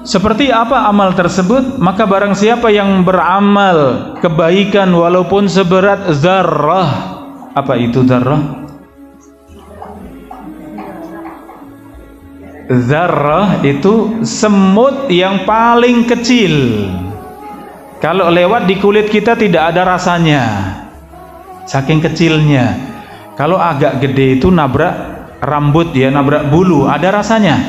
Seperti apa amal tersebut? Maka barang siapa yang beramal kebaikan walaupun seberat zarrah. Apa itu zarrah? Zarrah itu semut yang paling kecil. Kalau lewat di kulit kita tidak ada rasanya, saking kecilnya. Kalau agak gede itu nabrak rambut ya, nabrak bulu, ada rasanya.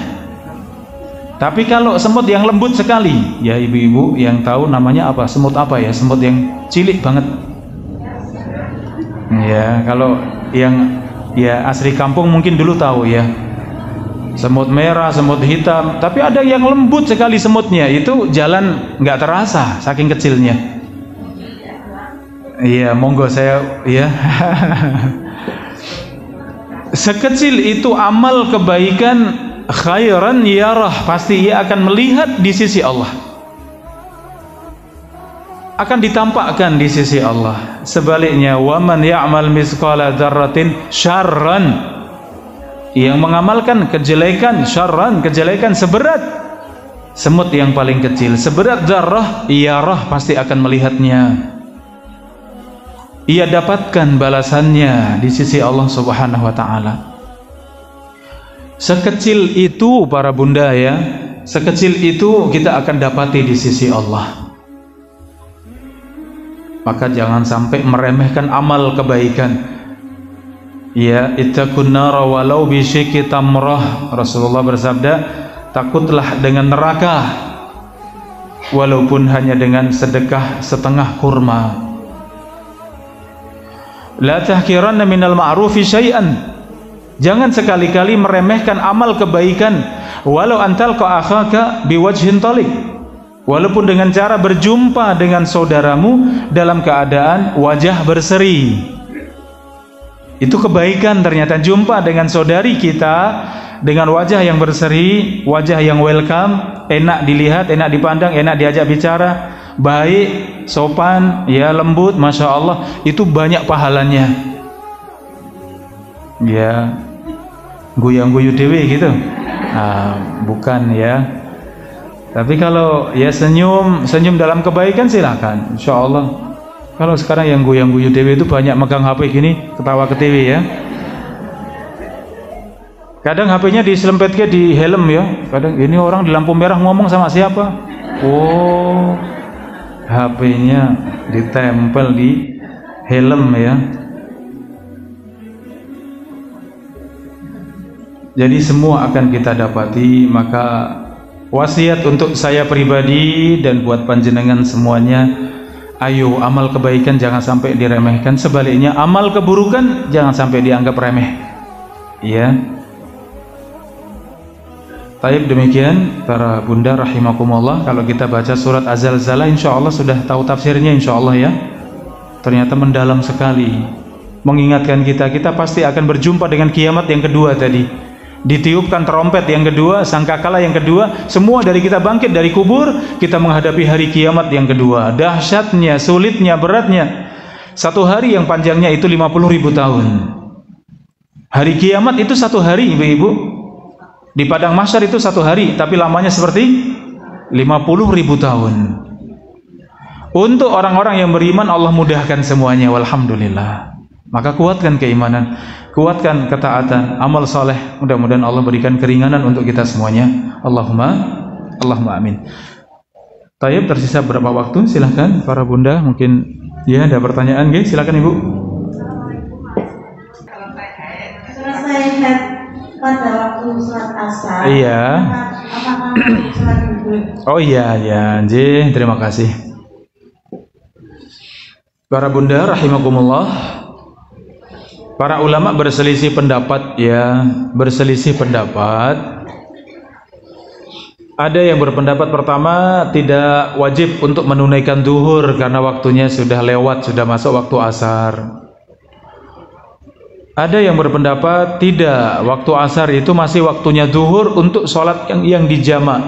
Tapi kalau semut yang lembut sekali, ya ibu-ibu yang tahu namanya apa? Semut apa ya? Semut yang cilik banget. Ya, kalau yang ya asli kampung mungkin dulu tahu ya. Semut merah, semut hitam, tapi ada yang lembut sekali semutnya, itu jalan nggak terasa saking kecilnya. Iya, monggo saya ya. Sekecil itu amal kebaikan, khairan yarah, pasti ia akan melihat di sisi Allah, akan ditampakkan di sisi Allah. Sebaliknya, waman ya'mal misqala dzarratin syarran yang mengamalkan kejelekan, syarran, kejelekan seberat semut yang paling kecil, seberat dzarrah, iyarah pasti akan melihatnya. Ia dapatkan balasannya di sisi Allah Subhanahu wa taala. Sekecil itu para bunda ya, sekecil itu kita akan dapati di sisi Allah. Maka jangan sampai meremehkan amal kebaikan. Ya, ittaqun nara walau bisyikki tamrah. Rasulullah bersabda, takutlah dengan neraka walaupun hanya dengan sedekah setengah kurma. La tahkiranna minal ma'rufi syai'an. Jangan sekali-kali meremehkan amal kebaikan, walau antalqa akhaka biwajhin talik. Walaupun dengan cara berjumpa dengan saudaramu dalam keadaan wajah berseri. Itu kebaikan ternyata, jumpa dengan saudari kita dengan wajah yang berseri, wajah yang welcome, enak dilihat, enak dipandang, enak diajak bicara, baik, sopan, ya lembut, masya Allah, itu banyak pahalanya. Ya, guyang-guyu dewe gitu, bukan ya. Tapi kalau ya senyum dalam kebaikan silakan, insya Allah. Kalau sekarang yang guyang-guyu dewe itu banyak megang HP gini, ketawa ke TV ya. Kadang HP-nya diselempetnya di helm ya. Kadang ini orang di lampu merah ngomong sama siapa? Oh, HP-nya ditempel di helm ya. Jadi semua akan kita dapati. Maka wasiat untuk saya pribadi dan buat panjenengan semuanya, ayo amal kebaikan jangan sampai diremehkan, sebaliknya amal keburukan jangan sampai dianggap remeh. Ya. Taib, demikian para bunda rahimakumullah. Kalau kita baca surat Az-Zalzalah insya Allah sudah tahu tafsirnya insya Allah ya. Ternyata mendalam sekali, mengingatkan kita pasti akan berjumpa dengan kiamat yang kedua tadi. Ditiupkan trompet yang kedua, sangkakala yang kedua, semua dari kita bangkit dari kubur, kita menghadapi hari kiamat yang kedua. Dahsyatnya, sulitnya, beratnya. Satu hari yang panjangnya itu 50.000 tahun. Hari kiamat itu satu hari, ibu-ibu. Di padang mahsyar itu satu hari, tapi lamanya seperti 50.000 tahun. Untuk orang-orang yang beriman, Allah mudahkan semuanya, walhamdulillah. Maka kuatkan keimanan, kuatkan ketaatan, amal soleh. Mudah-mudahan Allah berikan keringanan untuk kita semuanya. Allahumma amin. Tayyib, tersisa berapa waktu? Silahkan para bunda, mungkin ya ada pertanyaan, guys. Silakan ibu. Saya lihat pada waktu sholat asar. Iya. Apakah sholat duduk? Oh iya ya, Nji, terima kasih. Para bunda rahimakumullah. Para ulama berselisih pendapat ya, berselisih pendapat. Ada yang berpendapat pertama tidak wajib untuk menunaikan zuhur karena waktunya sudah lewat, sudah masuk waktu asar. Ada yang berpendapat tidak, waktu asar itu masih waktunya zuhur untuk sholat yang dijamak.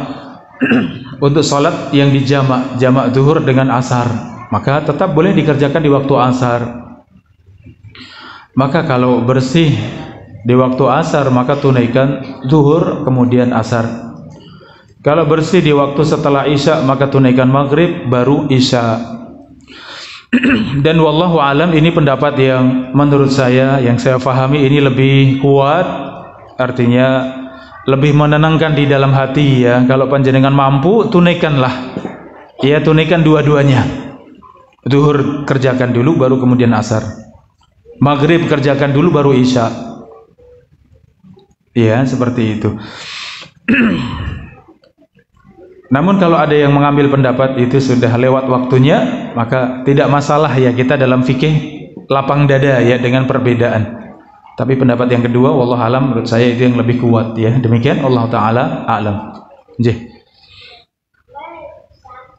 Untuk sholat yang dijamak, jamak zuhur dengan asar, maka tetap boleh dikerjakan di waktu asar. Maka kalau bersih di waktu asar, maka tunaikan zuhur kemudian asar. Kalau bersih di waktu setelah isya, maka tunaikan maghrib baru isya. Dan wallahu alam, ini pendapat yang menurut saya, yang saya fahami ini lebih kuat, artinya lebih menenangkan di dalam hati ya. Kalau panjenengan mampu, tunaikanlah ya, tunaikan dua-duanya. Zuhur kerjakan dulu baru kemudian asar, maghrib kerjakan dulu baru isya. Ya, seperti itu. Namun kalau ada yang mengambil pendapat itu sudah lewat waktunya, maka tidak masalah ya, kita dalam fikih lapang dada ya dengan perbedaan. Tapi pendapat yang kedua, wallahu alam, menurut saya itu yang lebih kuat ya. Demikian, Allah taala a'lam. Nggih.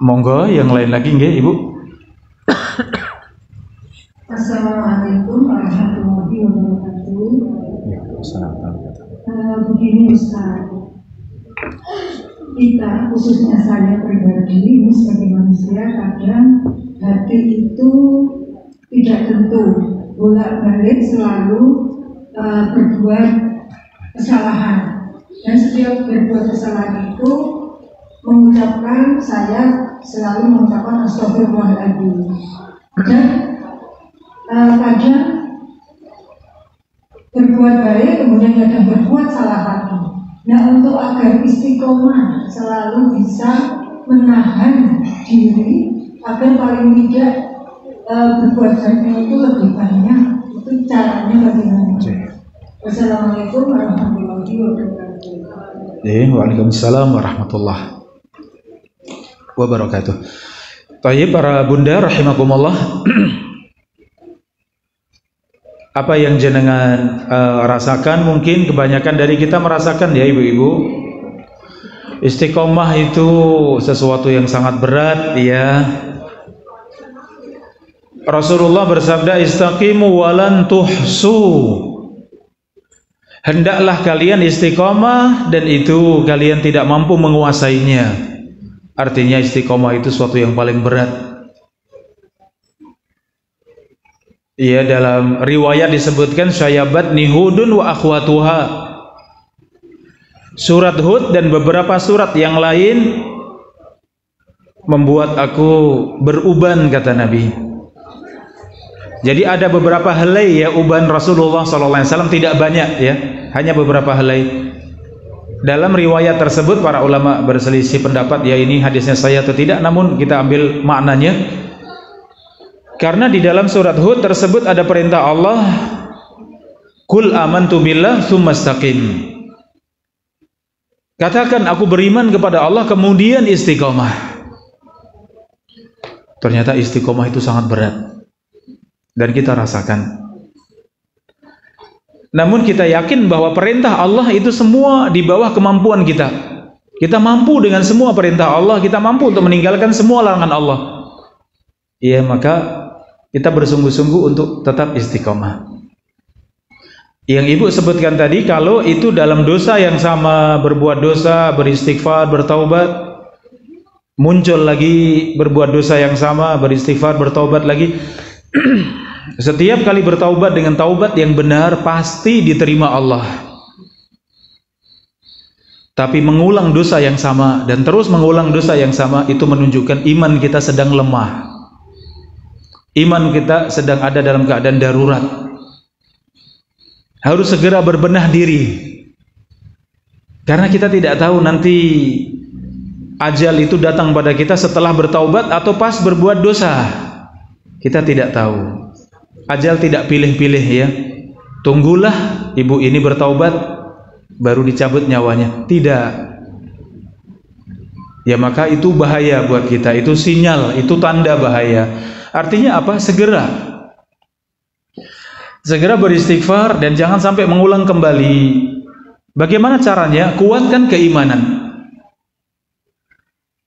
Monggo yang lain lagi nggih, Ibu. Assalamualaikum warahmatullahi wabarakatuh. Begini Ustaz, kita khususnya saya pribadi ini sebagai manusia, kadang hati itu tidak tentu, bolak-balik selalu berbuat kesalahan. Dan setiap berbuat kesalahan itu saya selalu mengucapkan astagfirullahaladzim. Dan kadang berbuat baik kemudian kadang berbuat salah lagi. Nah, untuk agar istiqomah selalu bisa menahan diri agar paling tidak berbuat baiknya itu lebih banyak, itu caranya bagaimana? Wassalamualaikum warahmatullahi wabarakatuh. Waalaikumsalam warahmatullahi wabarakatuh. Tayyib para bunda rahimakumullah. Apa yang jenengan rasakan, mungkin kebanyakan dari kita merasakan ya ibu-ibu. Istiqomah itu sesuatu yang sangat berat ya. Rasulullah bersabda, istaqimu walan tuhsu. Hendaklah kalian istiqomah dan itu kalian tidak mampu menguasainya. Artinya istiqomah itu sesuatu yang paling berat. Iya, dalam riwayat disebutkan syayabat nihudun wa akhwatuha. Surat Hud dan beberapa surat yang lain membuat aku beruban, kata Nabi. Jadi ada beberapa helai ya uban Rasulullah SAW, tidak banyak ya, hanya beberapa helai. Dalam riwayat tersebut para ulama berselisih pendapat ya ini hadisnya sahih atau tidak, namun kita ambil maknanya. Karena di dalam surat Hud tersebut ada perintah Allah, Qul amantu billah tsumma istaqim. Katakan aku beriman kepada Allah kemudian istiqomah. Ternyata istiqomah itu sangat berat dan kita rasakan. Namun kita yakin bahwa perintah Allah itu semua di bawah kemampuan kita. Kita mampu dengan semua perintah Allah, kita mampu untuk meninggalkan semua larangan Allah. Iya, maka kita bersungguh-sungguh untuk tetap istiqomah. Yang ibu sebutkan tadi, kalau itu dalam dosa yang sama, berbuat dosa, beristighfar, bertaubat, muncul lagi berbuat dosa yang sama, beristighfar, bertaubat lagi. Setiap kali bertaubat dengan taubat yang benar pasti diterima Allah. Tapi mengulang dosa yang sama dan terus mengulang dosa yang sama itu menunjukkan iman kita sedang lemah. Iman kita sedang ada dalam keadaan darurat. Harus segera berbenah diri. Karena kita tidak tahu nanti ajal itu datang pada kita setelah bertaubat atau pas berbuat dosa. Kita tidak tahu. Ajal tidak pilih-pilih ya. Tunggulah ibu ini bertaubat baru dicabut nyawanya. Tidak. Ya maka itu bahaya buat kita. Itu sinyal, itu tanda bahaya. Artinya apa? Segera beristighfar dan jangan sampai mengulang kembali. Bagaimana caranya? Kuatkan keimanan.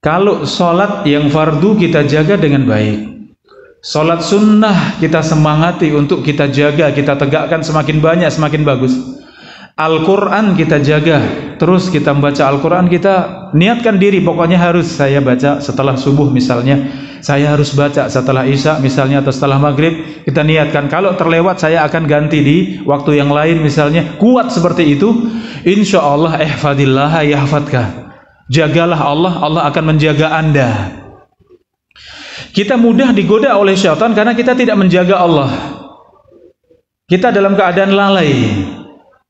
Kalau sholat yang fardu kita jaga dengan baik, sholat sunnah kita semangati untuk kita jaga, kita tegakkan semakin banyak semakin bagus. Al-Quran kita jaga, terus kita membaca Al-Quran, kita niatkan diri, pokoknya harus saya baca setelah subuh misalnya, saya harus baca setelah isya misalnya, atau setelah maghrib. Kita niatkan, kalau terlewat saya akan ganti di waktu yang lain misalnya. Kuat seperti itu, insya Allah ihfadillah yahfadka. Jagalah Allah, Allah akan menjaga anda. Kita mudah digoda oleh syaitan karena kita tidak menjaga Allah. Kita dalam keadaan lalai.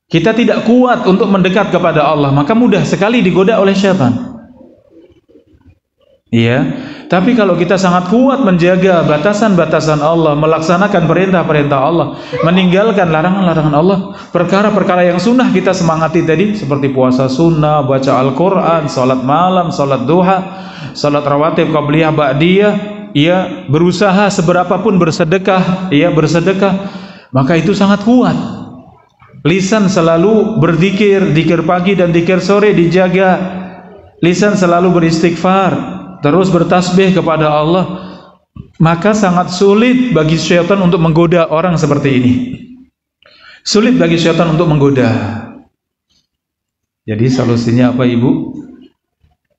Kita tidak kuat untuk mendekat kepada Allah, maka mudah sekali digoda oleh syaitan. Iya, tapi kalau kita sangat kuat menjaga batasan-batasan Allah, melaksanakan perintah-perintah Allah, meninggalkan larangan-larangan Allah, perkara-perkara yang sunnah kita semangati tadi, seperti puasa sunnah, baca Al-Quran, salat malam, salat duha, salat rawatib, qabliyah, ba'diyah, ya, berusaha seberapapun bersedekah, ya, bersedekah, maka itu sangat kuat. Lisan selalu berzikir, zikir pagi dan zikir sore dijaga. Lisan selalu beristighfar, terus bertasbih kepada Allah. Maka sangat sulit bagi syaitan untuk menggoda orang seperti ini. Sulit bagi syaitan untuk menggoda. Jadi solusinya apa ibu?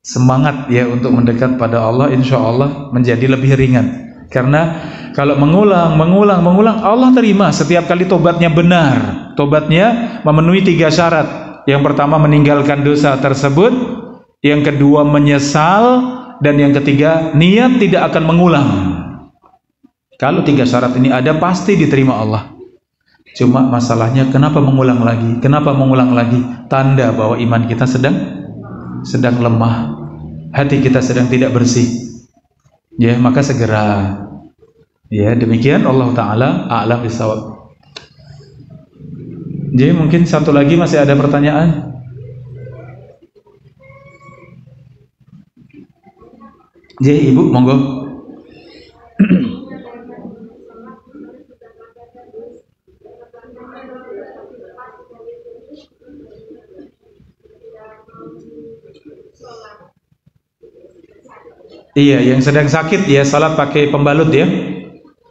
Semangat ya untuk mendekat pada Allah, insya Allah menjadi lebih ringan. Karena kalau mengulang, Allah terima setiap kali tobatnya benar. Tobatnya memenuhi 3 syarat. Yang pertama meninggalkan dosa tersebut, yang kedua menyesal, dan yang ketiga niat tidak akan mengulang. Kalau 3 syarat ini ada, pasti diterima Allah. Cuma masalahnya kenapa mengulang lagi? Kenapa mengulang lagi? Tanda bahwa iman kita sedang lemah, hati kita sedang tidak bersih. Ya, maka segera. Ya, demikian Allah Ta'ala a'lam bishawab. Jadi mungkin satu lagi masih ada pertanyaan? Jadi Ibu, monggo. Iya, yang sedang sakit ya salat pakai pembalut ya,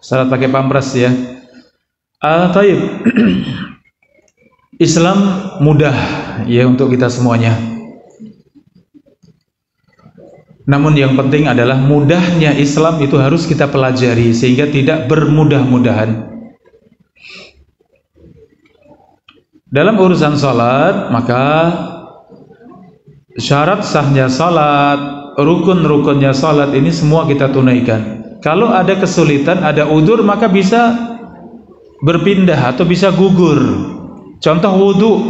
salat pakai pampres ya. Taib. Islam mudah ya untuk kita semuanya. Namun yang penting adalah mudahnya Islam itu harus kita pelajari sehingga tidak bermudah-mudahan. Dalam urusan salat, maka syarat sahnya salat, rukun-rukunnya salat ini semua kita tunaikan. Kalau ada kesulitan, ada udzur, maka bisa berpindah atau bisa gugur. Contoh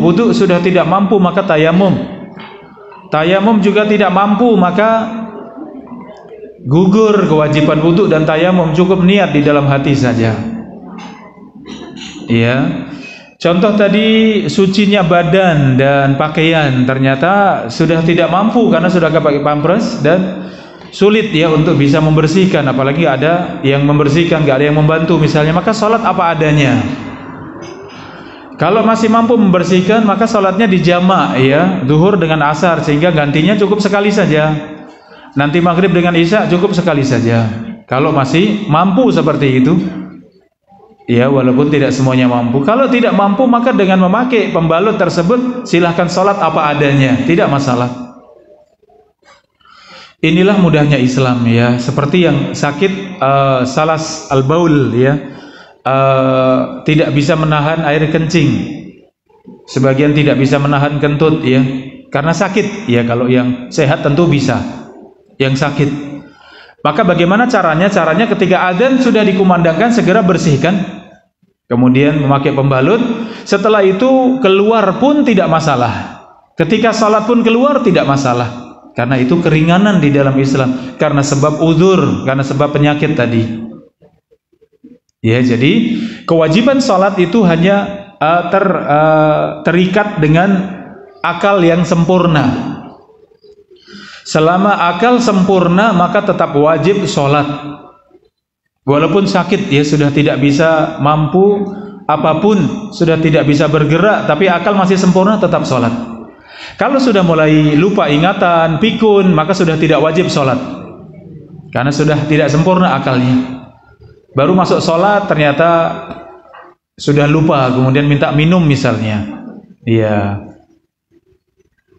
wudu sudah tidak mampu, maka tayamum. Tayamum juga tidak mampu, maka gugur kewajiban wudu dan tayamum, cukup niat di dalam hati saja. Iya. Contoh tadi sucinya badan dan pakaian, ternyata sudah tidak mampu karena sudah pakai pampres dan sulit ya untuk bisa membersihkan, apalagi ada yang membersihkan, nggak ada yang membantu misalnya, maka sholat apa adanya. Kalau masih mampu membersihkan, maka sholatnya dijamak ya, zuhur dengan asar, sehingga gantinya cukup sekali saja. Nanti maghrib dengan isya cukup sekali saja. Kalau masih mampu seperti itu. Ya, walaupun tidak semuanya mampu. Kalau tidak mampu, maka dengan memakai pembalut tersebut silahkan sholat apa adanya, tidak masalah. Inilah mudahnya Islam ya. Seperti yang sakit salas al-baul ya, tidak bisa menahan air kencing. Sebagian tidak bisa menahan kentut ya, karena sakit ya. Kalau yang sehat tentu bisa. Yang sakit, maka bagaimana caranya? Caranya ketika adzan sudah dikumandangkan segera bersihkan. Kemudian memakai pembalut. Setelah itu keluar pun tidak masalah. Ketika salat pun keluar tidak masalah. Karena itu keringanan di dalam Islam. Karena sebab uzur, karena sebab penyakit tadi. Ya, jadi kewajiban salat itu hanya terikat dengan akal yang sempurna. Selama akal sempurna, maka tetap wajib salat. Walaupun sakit ya, sudah tidak bisa mampu apapun, sudah tidak bisa bergerak, tapi akal masih sempurna, tetap sholat. Kalau sudah mulai lupa ingatan, pikun, maka sudah tidak wajib sholat, karena sudah tidak sempurna akalnya. Baru masuk sholat ternyata sudah lupa, kemudian minta minum misalnya. Iya.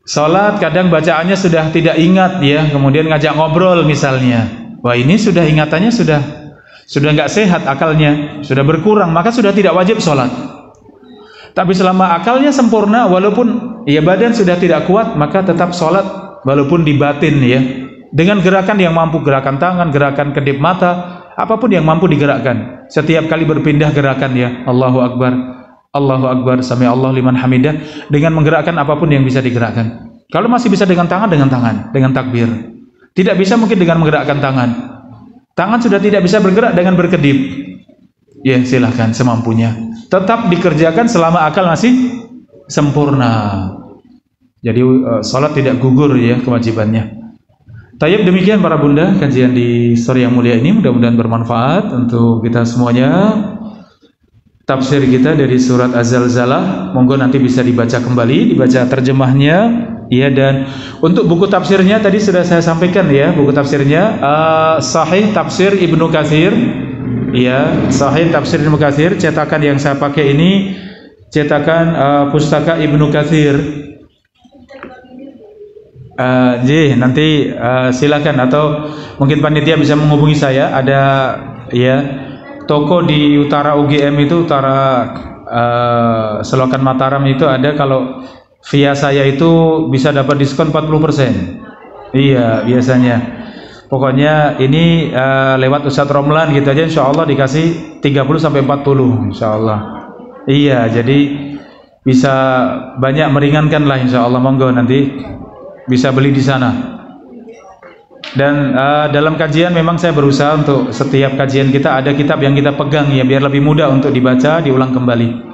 Sholat kadang bacaannya sudah tidak ingat ya, kemudian ngajak ngobrol misalnya. Wah, ini sudah ingatannya sudah nggak sehat akalnya, sudah berkurang, maka sudah tidak wajib sholat. Tapi selama akalnya sempurna, walaupun ya badan sudah tidak kuat, maka tetap sholat walaupun di batin ya, dengan gerakan yang mampu, gerakan tangan, gerakan kedip mata, apapun yang mampu digerakkan. Setiap kali berpindah gerakan ya, Allahu Akbar, Allahu Akbar, sami Allah liman hamidah, dengan menggerakkan apapun yang bisa digerakkan. Kalau masih bisa dengan tangan, dengan takbir. Tidak bisa mungkin dengan menggerakkan tangan. Tangan sudah tidak bisa bergerak, dengan berkedip. Ya, silahkan semampunya. Tetap dikerjakan selama akal masih sempurna. Jadi sholat tidak gugur ya kewajibannya. Tayyib, demikian para bunda kajian di sore yang mulia ini, mudah-mudahan bermanfaat untuk kita semuanya. Tafsir kita dari surat Az-Zalzalah, monggo nanti bisa dibaca kembali, dibaca terjemahnya. Ya, dan untuk buku tafsirnya tadi sudah saya sampaikan ya, buku tafsirnya Sahih Tafsir Ibnu Katsir. Ya, Sahih Tafsir Ibnu Katsir, cetakan yang saya pakai ini cetakan pustaka Ibnu Katsir. Nanti silakan, atau mungkin panitia bisa menghubungi saya. Ada ya toko di utara UGM itu, utara Selokan Mataram itu ada. Kalau via saya itu bisa dapat diskon 40%. Iya, biasanya. Pokoknya ini lewat Ustadz Romlan gitu aja, insya Allah dikasih 30-40, insya Allah. Iya, jadi bisa banyak meringankan lah, insya Allah. Monggo nanti bisa beli di sana. Dan dalam kajian memang saya berusaha untuk setiap kajian kita ada kitab yang kita pegang ya, biar lebih mudah untuk dibaca, diulang kembali.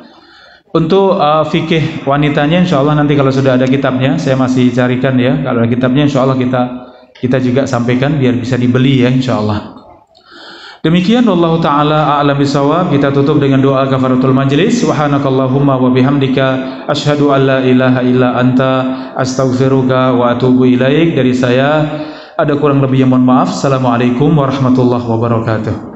Untuk fikih wanitanya, insya Allah nanti kalau sudah ada kitabnya, saya masih carikan ya. Kalau ada kitabnya, insya Allah kita juga sampaikan biar bisa dibeli ya, insya Allah. Demikian, wallahu ta'ala a'lam bishawab. Kita tutup dengan doa kafaratul majlis. Subhanakallahumma wa bihamdika asyhadu an la ilaha illa anta astaghfiruka wa atubu ilaik. Dari saya ada kurang lebih yang mohon maaf. Assalamualaikum warahmatullahi wabarakatuh.